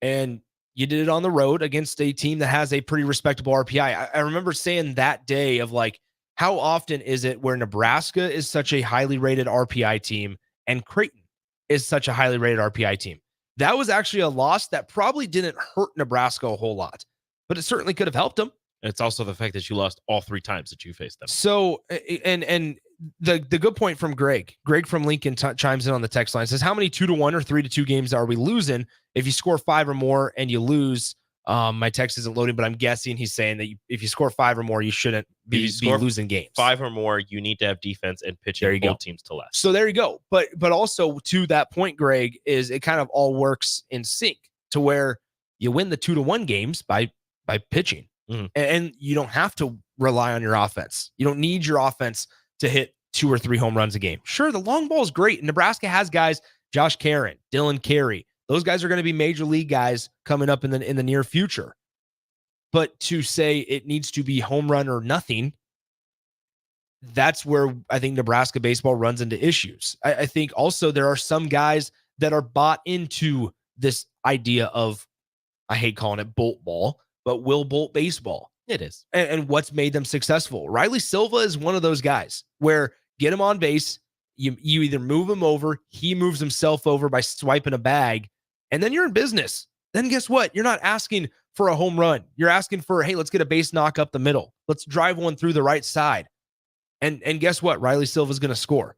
And you did it on the road against a team that has a pretty respectable RPI. I remember saying that day of like, how often is it where Nebraska is such a highly rated RPI team and Creighton is such a highly rated RPI team? That was actually a loss that probably didn't hurt Nebraska a whole lot, but it certainly could have helped them. And it's also the fact that you lost all 3 times that you faced them. So, and the good point from Greg from Lincoln chimes in on the text line, says, how many 2-1 or 3-2 games are we losing? If you score 5 or more and you lose, my text isn't loading, but I'm guessing he's saying that if you score 5 or more, you shouldn't be losing games. 5 or more, you need to have defense and pitching both teams to left. So there you go. But also to that point, Greg, is it kind of all works in sync to where you win the 2-1 games by pitching. And you don't have to rely on your offense. You don't need your offense to hit 2 or 3 home runs a game. Sure, the long ball is great. And Nebraska has guys, Josh Caron, Dylan Carey. Those guys are going to be major league guys coming up in the near future. But to say it needs to be home run or nothing, that's where I think Nebraska baseball runs into issues. I think also there are some guys that are bought into this idea of, I hate calling it bolt ball, but Will Bolt baseball. It is. And what's made them successful. Riley Silva is one of those guys where get him on base, you either move him over, he moves himself over by swiping a bag, and then you're in business. Then guess what? You're not asking for a home run. You're asking for, hey, let's get a base knock up the middle. Let's drive one through the right side. And guess what? Riley Silva is going to score.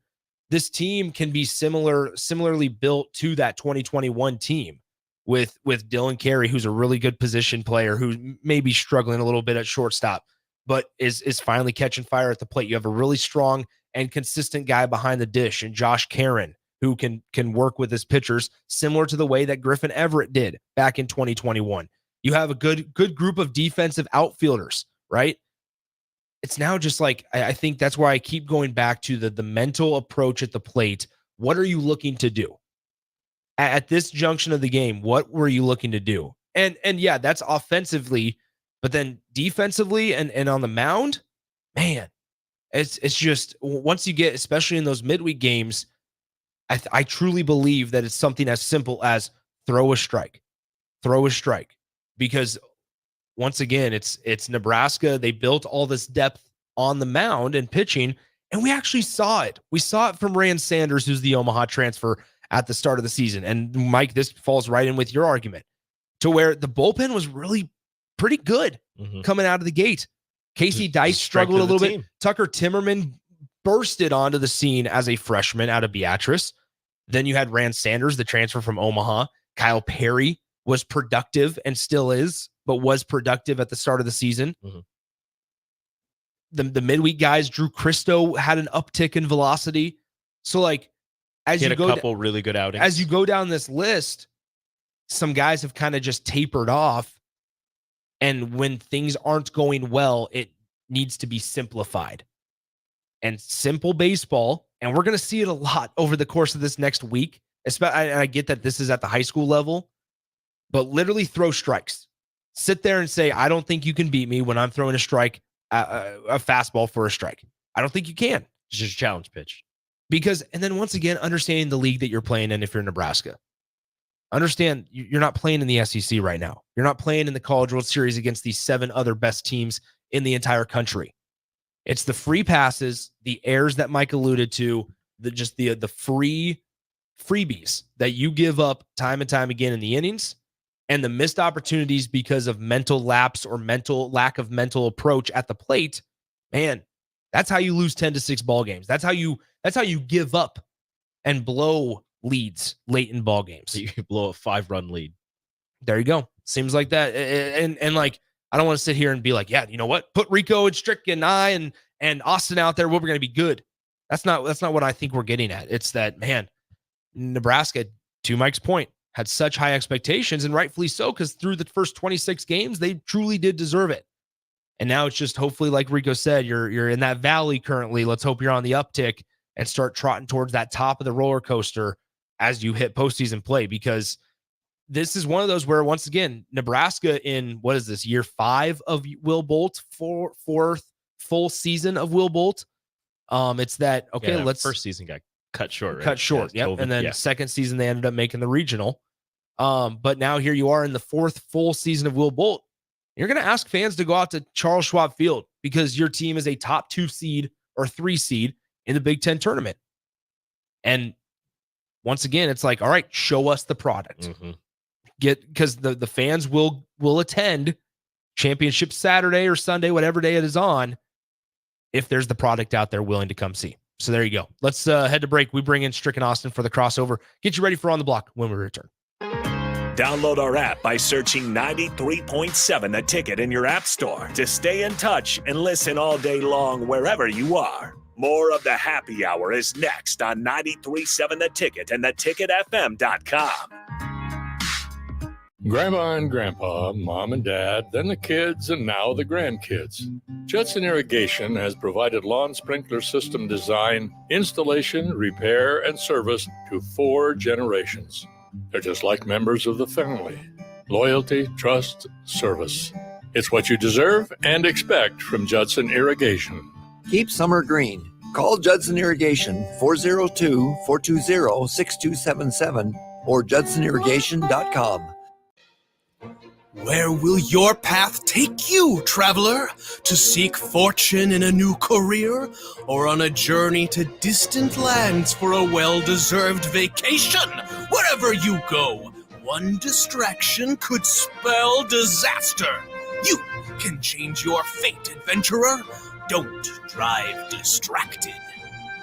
This team can be similarly built to that 2021 team. With Dylan Carey, who's a really good position player, who may be struggling a little bit at shortstop, but is finally catching fire at the plate. You have a really strong and consistent guy behind the dish, and Josh Caron, who can work with his pitchers, similar to the way that Griffin Everett did back in 2021. You have a good group of defensive outfielders, right? It's now just like, I think that's why I keep going back to the mental approach at the plate. What are you looking to do? At this junction of the game, what were you looking to do? And yeah, that's offensively, but then defensively and on the mound, man, it's just once you get, especially in those midweek games, I truly believe that it's something as simple as throw a strike, because once again, it's Nebraska. They built all this depth on the mound and pitching, and we actually saw it. We saw it from Rand Sanders, who's the Omaha transfer at the start of the season. And Mike, this falls right in with your argument to where the bullpen was really pretty good coming out of the gate. Casey Dice struggled a little bit. Tucker Timmerman bursted onto the scene as a freshman out of Beatrice. Then you had Rand Sanders, the transfer from Omaha. Kyle Perry was productive and still is, but was productive at the start of the season. The midweek guys, Drew Christo had an uptick in velocity. So like, as you go, a couple really good outings. As you go down this list, some guys have kind of just tapered off. And when things aren't going well, it needs to be simplified. And simple baseball, and we're going to see it a lot over the course of this next week. I get that this is at the high school level, but literally throw strikes. Sit there and say, I don't think you can beat me when I'm throwing a strike, a fastball for a strike. I don't think you can. It's just a challenge pitch. Because, and then once again, understanding the league that you're playing in if you're Nebraska. Understand you're not playing in the SEC right now. You're not playing in the College World Series against these 7 other best teams in the entire country. It's the free passes, the errors that Mike alluded to, the freebies that you give up time and time again in the innings. and the missed opportunities because of mental lapse or lack of mental approach at the plate, man, that's how you lose 10-6 ball games. That's how you give up and blow leads late in ball games. You blow a 5-run lead. There you go. Seems like that. And like, I don't want to sit here and be like, yeah, you know what? Put Rico and Strick and I and Austin out there. We're going to be good. That's not what I think we're getting at. It's that, man, Nebraska, to Mike's point, had such high expectations, and rightfully so, because through the first 26 games, they truly did deserve it. And now it's just hopefully, like Rico said, you're in that valley currently. Let's hope you're on the uptick and start trotting towards that top of the roller coaster as you hit postseason play, because this is one of those where, once again, Nebraska in, what is this, year 5 of Will Bolt, fourth full season of Will Bolt. It's that, okay, Yeah, let's first season got cut short, right? Cut short. Yeah, Yep. COVID, And then second season, they ended up making the regional. But now here you are in the 4th full season of Will Bolt. You're going to ask fans to go out to Charles Schwab Field because your team is a top 2 seed or 3 seed in the Big Ten tournament. And once again, it's like, all right, show us the product. Because the fans will attend championship Saturday or Sunday, whatever day it is on, if there's the product out there willing to come see. So there you go. Let's head to break. We bring in Strick and Austin for the crossover. Get you ready for On the Block when we return. Download our app by searching 93.7 The Ticket in your app store to stay in touch and listen all day long wherever you are. More of the happy hour is next on 93.7 The Ticket and theticketfm.com. Grandma and Grandpa, Mom and Dad, then the kids, and now the grandkids. Judson Irrigation has provided lawn sprinkler system design, installation, repair, and service to 4 generations. They're just like members of the family. Loyalty, trust, service. It's what you deserve and expect from Judson Irrigation. Keep summer green. Call Judson Irrigation 402-420-6277 or judsonirrigation.com. Where will your path take you, traveler? To seek fortune in a new career? Or on a journey to distant lands for a well-deserved vacation? Wherever you go, one distraction could spell disaster. You can change your fate, adventurer. Don't drive distracted.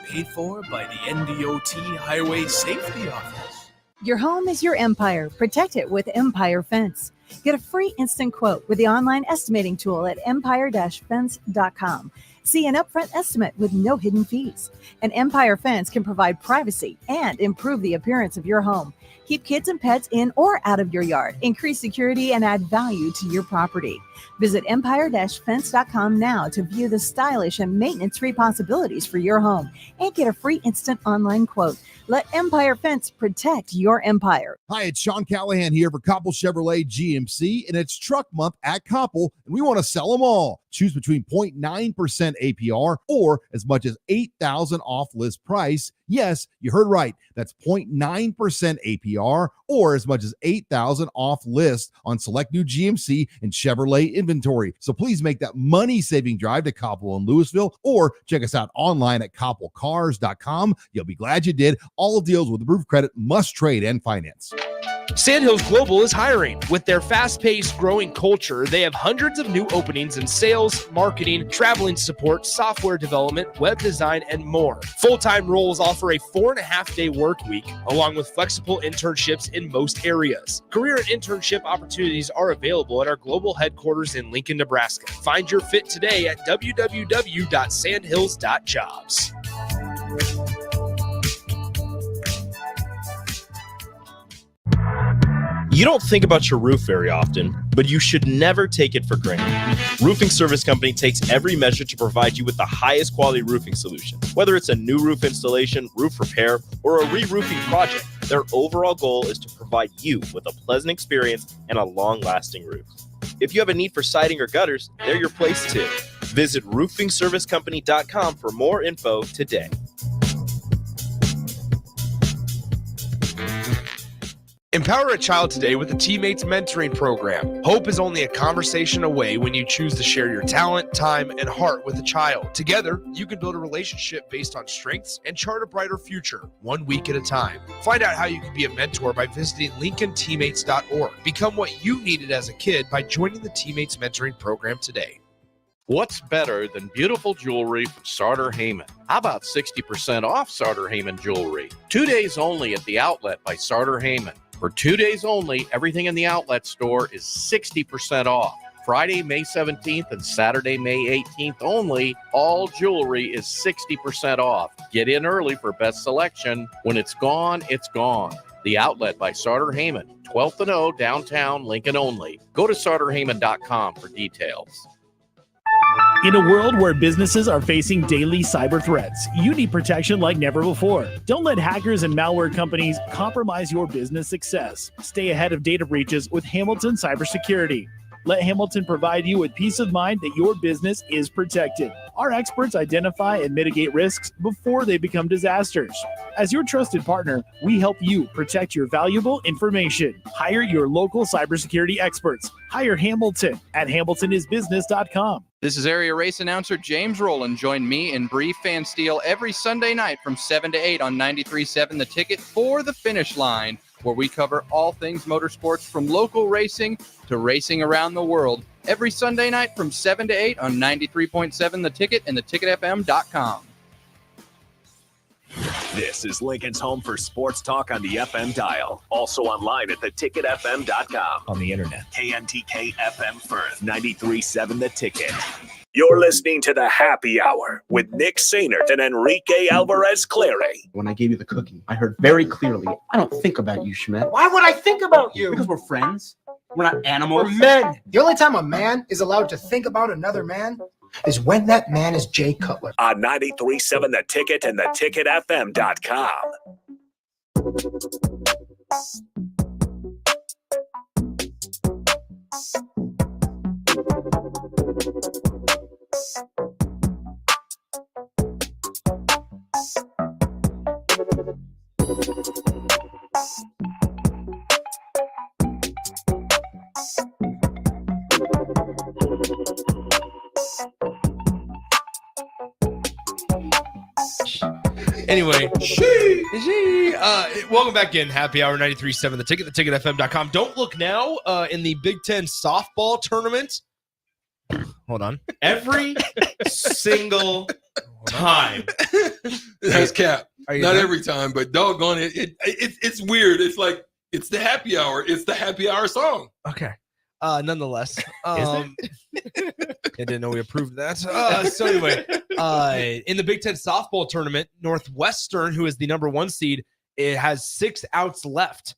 Paid for by the NDOT Highway Safety Office. Your home is your empire. Protect it with Empire Fence. Get a free instant quote with the online estimating tool at empire-fence.com. See an upfront estimate with no hidden fees. An Empire Fence can provide privacy and improve the appearance of your home. Keep kids and pets in or out of your yard. Increase security and add value to your property. Visit empire-fence.com now to view the stylish and maintenance-free possibilities for your home and get a free instant online quote. Let Empire Fence protect your empire. Hi, it's Sean Callahan here for Koppel Chevrolet GMC, and it's truck month at Koppel, and we want to sell them all. Choose between 0.9% APR or as much as $8,000 off list price. Yes, you heard right. That's 0.9% APR or as much as $8,000 off list on select new GMC and Chevrolet inventory. So please make that money-saving drive to Koppel in Louisville or check us out online at koppelcars.com. You'll be glad you did. All deals with approved credit, must trade, and finance. Sandhills Global is hiring. With their fast-paced, growing culture, they have hundreds of new openings in sales, marketing, traveling support, software development, web design, and more. Full-time roles offer a 4.5-day work week, along with flexible internships in most areas. Career and internship opportunities are available at our global headquarters in Lincoln, Nebraska. Find your fit today at www.sandhills.jobs. You don't think about your roof very often, but you should never take it for granted. Roofing Service Company takes every measure to provide you with the highest quality roofing solution. Whether it's a new roof installation, roof repair, or a re-roofing project, their overall goal is to provide you with a pleasant experience and a long-lasting roof. If you have a need for siding or gutters, they're your place too. Visit roofingservicecompany.com for more info today. Empower a child today with the Teammates Mentoring Program. Hope is only a conversation away when you choose to share your talent, time, and heart with a child. Together, you can build a relationship based on strengths and chart a brighter future, 1 week at a time. Find out how you can be a mentor by visiting LincolnTeammates.org. Become what you needed as a kid by joining the Teammates Mentoring Program today. What's better than beautiful jewelry from Sartor Heyman? How about 60% off Sartor Heyman jewelry? 2 days only at the outlet by Sartor Heyman. For 2 days only, everything in the outlet store is 60% off. Friday, May 17th and Saturday, May 18th only, all jewelry is 60% off. Get in early for best selection. When it's gone, it's gone. The outlet by Sartor Heyman, 12th and O, downtown, Lincoln only. Go to sartorheyman.com for details. In a world where businesses are facing daily cyber threats, you need protection like never before. Don't let hackers and malware companies compromise your business success. Stay ahead of data breaches with Hamilton Cybersecurity. Let Hamilton provide you with peace of mind that your business is protected. Our experts identify and mitigate risks before they become disasters. As your trusted partner, we help you protect your valuable information. Hire your local cybersecurity experts. Hire Hamilton at hamiltonisbusiness.com. This is area race announcer James Rowland. Join me and Bree Fansteel every Sunday night from 7 to 8 on 93.7 The Ticket for The Finish Line, where we cover all things motorsports from local racing to racing around the world. Every Sunday night from 7 to 8 on 93.7 The Ticket and theticketfm.com. This is Lincoln's home for sports talk on the FM dial. Also online at theticketfm.com. On the internet. KNTK FM Firth, 93.7 The Ticket. You're listening to the Happy Hour with Nick Sainert and Enrique Alvarez Clary. When I gave you the cookie, I heard very clearly, I don't think about you, Schmidt. Why would I think about you? Because we're friends. We're not animals. We're men. The only time a man is allowed to think about another man is when that man is Jay Cutler. On 93.7 The Ticket and theticketfm.com. Anyway, welcome back in. Happy Hour 93.7 The Ticket, theticketfm.com. Don't look now in the Big Ten softball tournament. Hold on. Every single time. That's cap. Not done? every time, but doggone it. It's weird. It's like, it's the happy hour. It's the happy hour song. Okay. Nonetheless, I didn't know we approved that. So anyway, in the Big Ten softball tournament, Northwestern, who is the number 1 seed, it has 6 outs left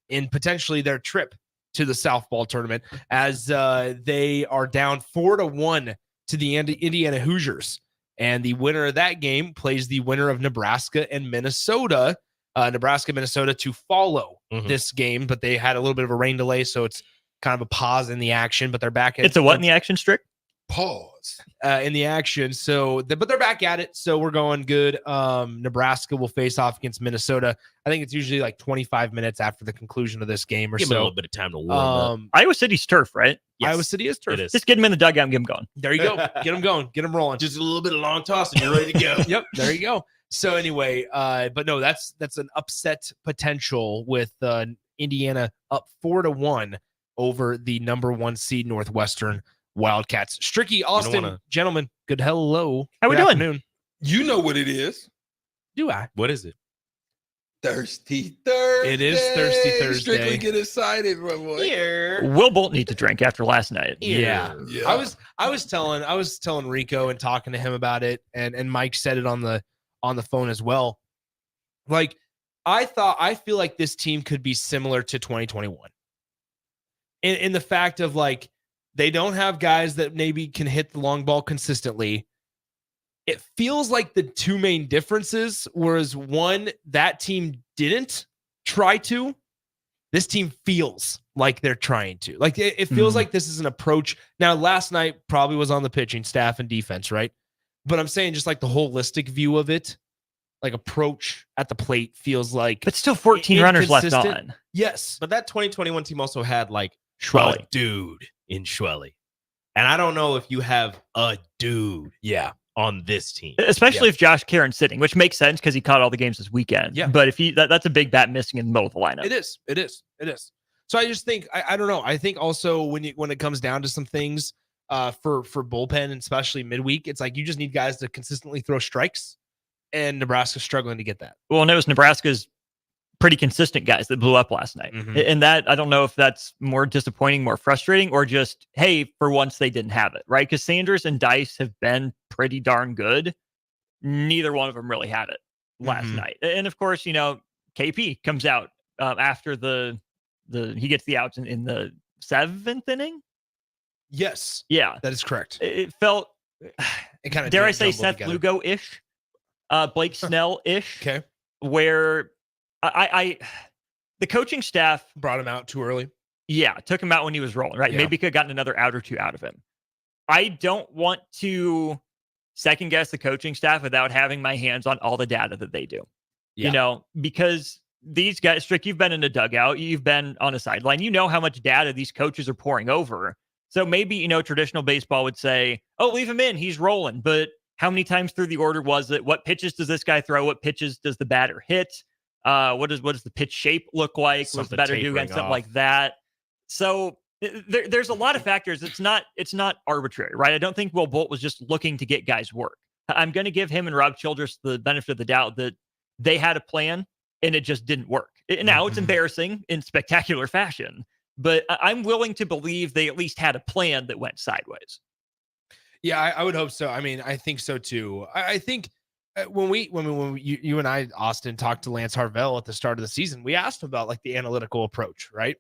in potentially their trip to the softball tournament, as they are down 4-1 to the Indiana Hoosiers. And the winner of that game plays the winner of Nebraska and Minnesota. Nebraska, Minnesota to follow this game, but they had a little bit of a rain delay, so it's kind of a pause in the action, but they're back at It's a what in the action, Strick? Pause in the action. So, but they're back at it. So we're going good. Nebraska will face off against Minnesota. I think it's usually like 25 minutes after the conclusion of this game or Give so. them a little bit of time to warm up. Iowa City's turf, right? Yes, Iowa City is turf. it is. Just get them in the dugout and get them going. There you go. Get them going. Get them rolling. Just a little bit of long toss and you're ready to go. Yep. There you go. So anyway, but no, that's an upset potential with Indiana up 4-1 over the number 1 seed Northwestern Wildcats. Stricky, Austin, gentlemen, good hello. How we Good doing? afternoon. You know what it is. Do I? What is it? Thirsty Thursday. It is Thirsty Thursday. Strictly get excited, my boy. Here. Will Bolt need to drink after last night. Yeah. I was telling Rico and talking to him about it, and Mike said it on the phone as well. Like, I feel like this team could be similar to 2021. In the fact of, like, they don't have guys that maybe can hit the long ball consistently. It feels like the two main differences, whereas one, that team didn't try to. This team feels like they're trying to. Like, it feels like this is an approach. Now, last night probably was on the pitching staff and defense, right? But I'm saying just like the holistic view of it. like approach at the plate feels like, but still 14 runners left on. Yes, but that 2021 team also had like Schwelly. a dude in Schwelly, and I don't know if you have a dude, on this team, especially if Josh Caron's sitting, which makes sense because he caught all the games this weekend. Yeah, but if that's a big bat missing in the middle of the lineup. It is. So I just think I don't know. I think also when it comes down to some things for bullpen, and especially midweek, it's like you just need guys to consistently throw strikes, and Nebraska's struggling to get that. Well, and it was Nebraska's pretty consistent guys that blew up last night. And that, I don't know if that's more disappointing, more frustrating, or just, hey, for once they didn't have it, right? Because Sanders and Dice have been pretty darn good. Neither one of them really had it last night. And of course, KP comes out after he gets the outs in the 7th inning. Yes. Yeah. That is correct. It felt, it kind of, dare I say, Seth Lugo-ish, Blake Snell-ish. Okay. Where the coaching staff brought him out too early. Yeah, took him out when he was rolling, right? Yeah. Maybe could have gotten another out or two out of him. I don't want to second guess the coaching staff without having my hands on all the data that they do. Yeah. Because these guys, Strick, you've been in a dugout, you've been on a sideline, you know how much data these coaches are pouring over. So maybe, traditional baseball would say, oh, leave him in, he's rolling. But how many times through the order was it? What pitches does this guy throw? What pitches does the batter hit? What does the pitch shape look like? What's the batter do against something like that? So there's a lot of factors. It's not arbitrary, right? I don't think Will Bolt was just looking to get guys work. I'm going to give him and Rob Childress the benefit of the doubt that they had a plan and it just didn't work. Now it's embarrassing in spectacular fashion, but I'm willing to believe they at least had a plan that went sideways. Yeah, I would hope so. I mean, I think so too. I think when you and I, Austin, talked to Lance Harvell at the start of the season, we asked him about like the analytical approach, right?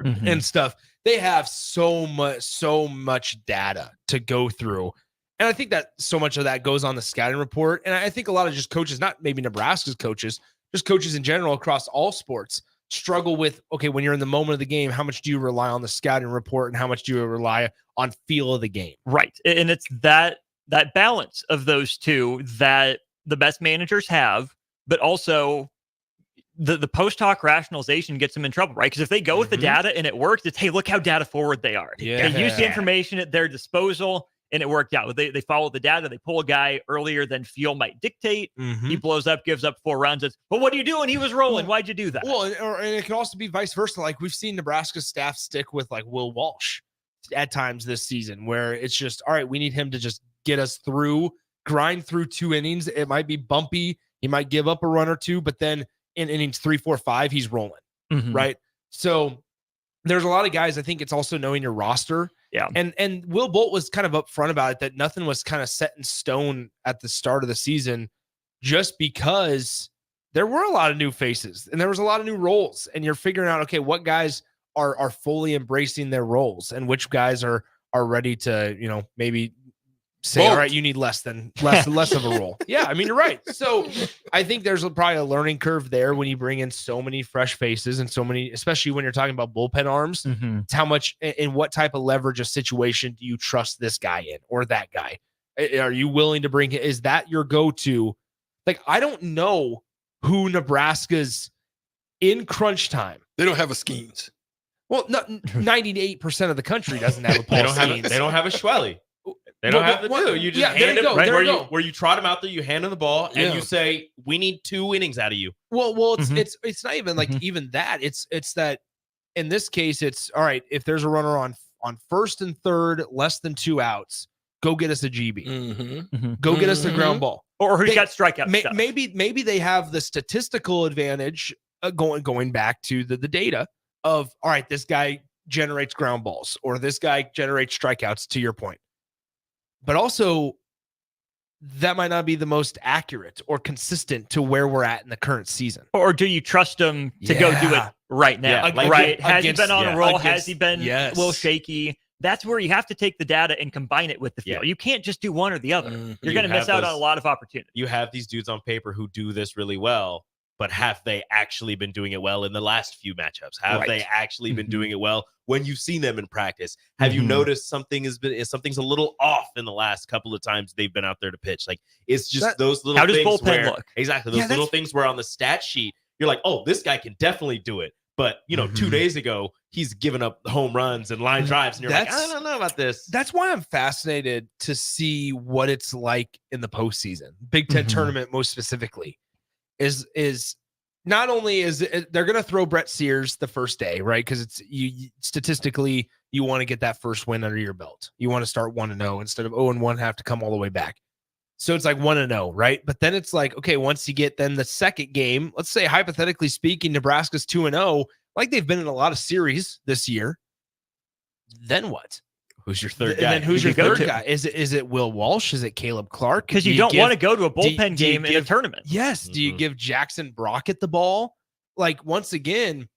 And stuff. They have so much data to go through. And I think that so much of that goes on the scouting report. And I think a lot of just coaches, not maybe Nebraska's coaches, just coaches in general across all sports, struggle with, okay, when you're in the moment of the game, how much do you rely on the scouting report and how much do you rely on feel of the game? Right. And it's that balance of those two that the best managers have, but also the post hoc rationalization gets them in trouble, right? Because if they go with the data and it works, it's, hey, look how data forward they are. Yeah. They use the information at their disposal and it worked out. They follow the data. They pull a guy earlier than feel might dictate. He blows up, gives up 4 runs. It's, well, what are you doing? He was rolling. Why'd you do that? Well, and it can also be vice versa. Like we've seen Nebraska staff stick with like Will Walsh at times this season, where it's just, all right, we need him to just get us through, grind through 2 innings. It might be bumpy. He might give up a run or two, but then in innings 3, 4, 5, he's rolling. Right. So there's a lot of guys. I think it's also knowing your roster. Yeah. And Will Bolt was kind of upfront about it, that nothing was kind of set in stone at the start of the season, just because there were a lot of new faces and there was a lot of new roles, and you're figuring out, okay, what guys are fully embracing their roles and which guys are ready to, maybe say, all right, you need less of a role. Yeah, I mean, you're right. So I think there's probably a learning curve there when you bring in so many fresh faces and so many, especially when you're talking about bullpen arms. It's how much, in what type of leverage of situation do you trust this guy in or that guy? Are you willing to bring, is that your go-to? Like, I don't know who Nebraska's in crunch time. They don't have a Skeens. Well, 98% of the country doesn't have a Paul Skeens. They don't have a Schwelly. They don't have the two. You just hand him where you trot him out there, you hand him the ball, and you say, "We need 2 innings out of you." Well, it's not even like even that. It's that in this case, it's all right. If there's a runner on first and third, less than 2 outs, go get us a GB. Go get us the ground ball, or who's got strikeouts. Maybe they have the statistical advantage going back to the data of, all right, this guy generates ground balls or this guy generates strikeouts. To your point. But also, that might not be the most accurate or consistent to where we're at in the current season. Or do you trust him to go do it right now? Yeah. Right? Has he been on a roll? Has he been a little shaky? That's where you have to take the data and combine it with the feel. You can't just do one or the other. You're going to miss out on a lot of opportunity. You have these dudes on paper who do this really well, but have they actually been doing it well in the last few matchups? Have they actually been doing it well when you've seen them in practice? Have you noticed something's a little off in the last couple of times they've been out there to pitch? Like, it's just those little things. How does bullpen look? Exactly. Those little things where on the stat sheet, you're like, oh, this guy can definitely do it. But, 2 days ago, he's given up home runs and line drives. And you're like, I don't know about this. That's why I'm fascinated to see what it's like in the postseason. Big Ten tournament, most specifically, is not only is it, they're going to throw Brett Sears the first day, right? Because it's statistically, you want to get that first win under your belt. You want to start 1-0 instead of 0-1, have to come all the way back. So it's like 1-0, right? But then it's like, okay, once you get then the second game, let's say hypothetically speaking, Nebraska's 2-0, like they've been in a lot of series this year. Then what? Who's your third guy? And then who's your third guy? Is it Will Walsh? Is it Caleb Clark? Because you don't want to go to a bullpen game in a tournament. Yes. Do you give Jackson Brockett the ball? Like, once again,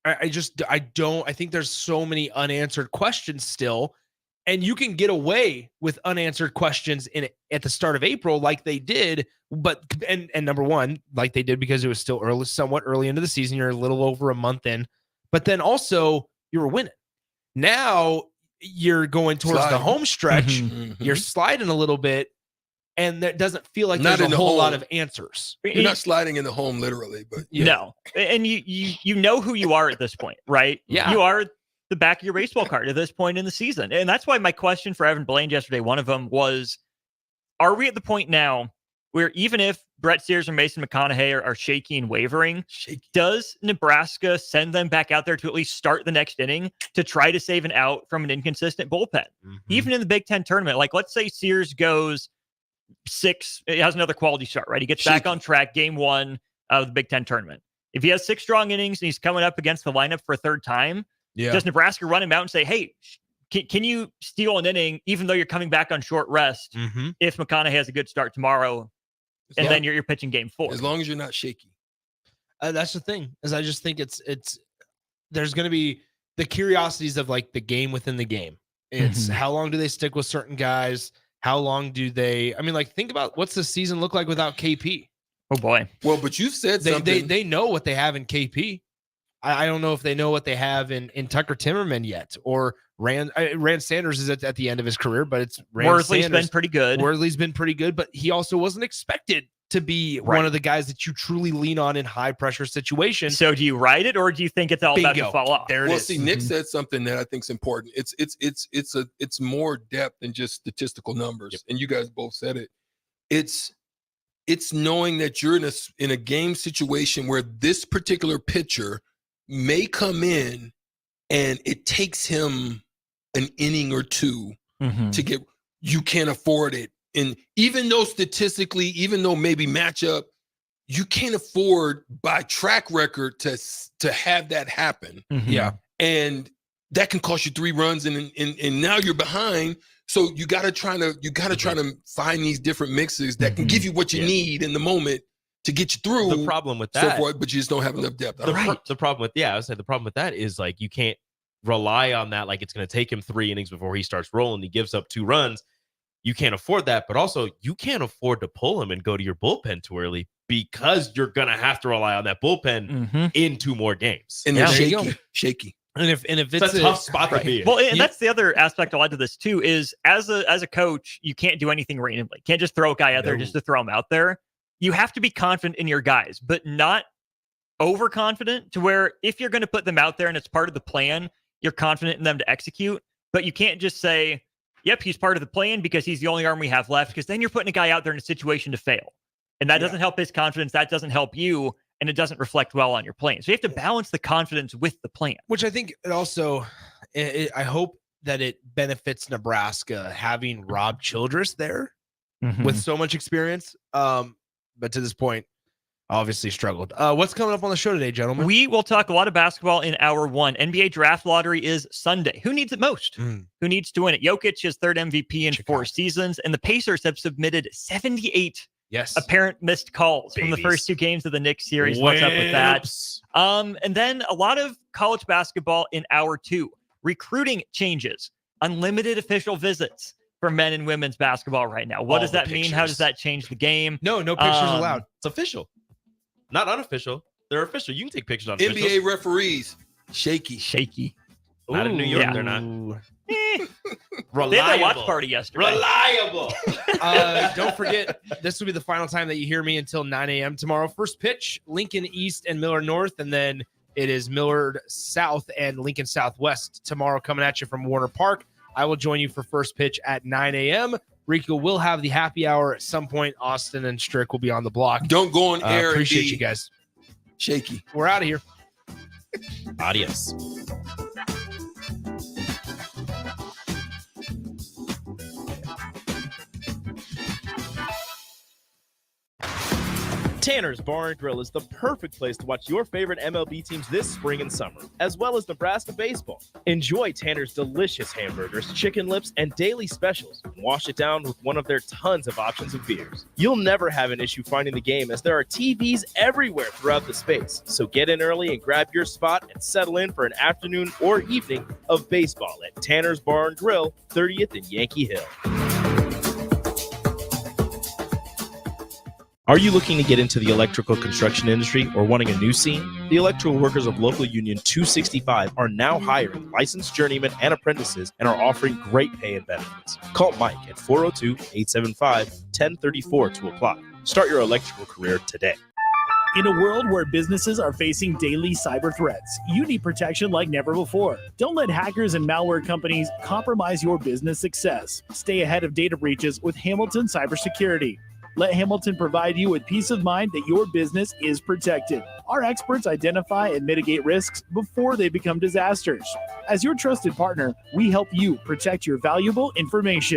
I think there's so many unanswered questions still. And you can get away with unanswered questions at the start of April like they did, but number one, like they did because it was still somewhat early into the season. You're a little over a month in, but then also you were winning. Now you're going towards the home stretch. You're sliding a little bit, and that doesn't feel like there's a whole lot of answers. You're not sliding in the home literally, but no. And you know who you are at this point, right? Yeah, you are the back of your baseball card at this point in the season. And that's why my question for Evan Blaine yesterday, one of them was, are we at the point now where even if Brett Sears or Mason McConaughey are shaky and wavering, does Nebraska send them back out there to at least start the next inning to try to save an out from an inconsistent bullpen? Even in the Big Ten tournament, like let's say Sears goes 6, it has another quality start, right? He gets back on track game 1 of the Big Ten tournament. If he has 6 strong innings and he's coming up against the lineup for a third time, does Nebraska run him out and say, hey, can you steal an inning even though you're coming back on short rest if McConaughey has a good start tomorrow and then you're pitching game 4? As long as you're not shaky. That's the thing, is I just think it's there's going to be the curiosities of like the game within the game. It's how long do they stick with certain guys? How long do they, think about what's the season look like without KP? Oh boy. Well, but you've said something. They know what they have in KP. I don't know if they know what they have in Tucker Timmerman yet, or Rand Sanders is at the end of his career, but it's Worsley's been pretty good. Worsley's been pretty good, but he also wasn't expected to be one of the guys that you truly lean on in high pressure situations. So do you ride it, or do you think it's all about to fall off? There it is. See, Nick said something that I think is important. It's more depth than just statistical numbers, and you guys both said it. It's knowing that you're in a game situation where this particular pitcher may come in and it takes him an inning or two to get, you can't afford it. And even though statistically, even though maybe matchup, you can't afford by track record to have that happen. Yeah. And that can cost you 3 runs and now you're behind. So you got to try to find these different mixes that can give you what you need in the moment to get you through. The problem with that, but you just don't have enough depth. The problem with the problem with that is like you can't rely on that. Like it's going to take him 3 innings before he starts rolling. He gives up 2 runs. You can't afford that, but also you can't afford to pull him and go to your bullpen too early because you're going to have to rely on that bullpen in 2 more games. And they're shaky. And if it's a tough spot to be in. Well, and that's the other aspect I'll add to this too, is as a coach, you can't do anything randomly. Can't just throw a guy out there just to throw him out there. You have to be confident in your guys, but not overconfident to where if you're going to put them out there and it's part of the plan, you're confident in them to execute. But you can't just say, yep, he's part of the plan because he's the only arm we have left, because then you're putting a guy out there in a situation to fail. And that doesn't help his confidence. That doesn't help you. And it doesn't reflect well on your plan. So you have to balance the confidence with the plan. Which I think it also, I hope that it benefits Nebraska having Rob Childress there with so much experience. But to this point, obviously struggled. What's coming up on the show today, gentlemen? We will talk a lot of basketball in hour 1. NBA draft lottery is Sunday. Who needs it most? Who needs to win it? Jokic, his 3rd MVP in 4 seasons. And the Pacers have submitted 78 apparent missed calls from the first 2 games of the Knicks series. What's up with that? And then a lot of college basketball in hour 2. Recruiting changes. Unlimited official visits for men and women's basketball right now. What does that mean? How does that change the game? No pictures allowed. It's official. Not unofficial. They're official. You can take pictures on NBA referees, shaky. Not in New York, Yeah. they're not. They had a watch party yesterday. Reliable. Don't forget, this will be the final time that you hear me until 9 a.m. tomorrow. First pitch, Lincoln East and Miller North, and then it is Millard South and Lincoln Southwest tomorrow coming at you from Warner Park. I will join you for first pitch at 9 a.m. Rico will have the happy hour at some point. Austin and Strick will be on the block. Don't go on air. Appreciate and be you guys. Shaky. We're out of here. Adios. Tanner's Bar and Grill is the perfect place to watch your favorite MLB teams this spring and summer, as well as Nebraska baseball. Enjoy Tanner's delicious hamburgers, chicken lips, and daily specials, and wash it down with one of their tons of options of beers. You'll never have an issue finding the game, as there are TVs everywhere throughout the space. So get in early and grab your spot and settle in for an afternoon or evening of baseball at Tanner's Bar and Grill, 30th and Yankee Hill. Are you looking to get into the electrical construction industry or wanting a new scene? The electrical workers of Local Union 265 are now hiring licensed journeymen and apprentices and are offering great pay and benefits. Call Mike at 402-875-1034 to apply. Start your electrical career today. In a world where businesses are facing daily cyber threats, you need protection like never before. Don't let hackers and malware companies compromise your business success. Stay ahead of data breaches with Hamilton Cybersecurity. Let Hamilton provide you with peace of mind that your business is protected. Our experts identify and mitigate risks before they become disasters. As your trusted partner, we help you protect your valuable information.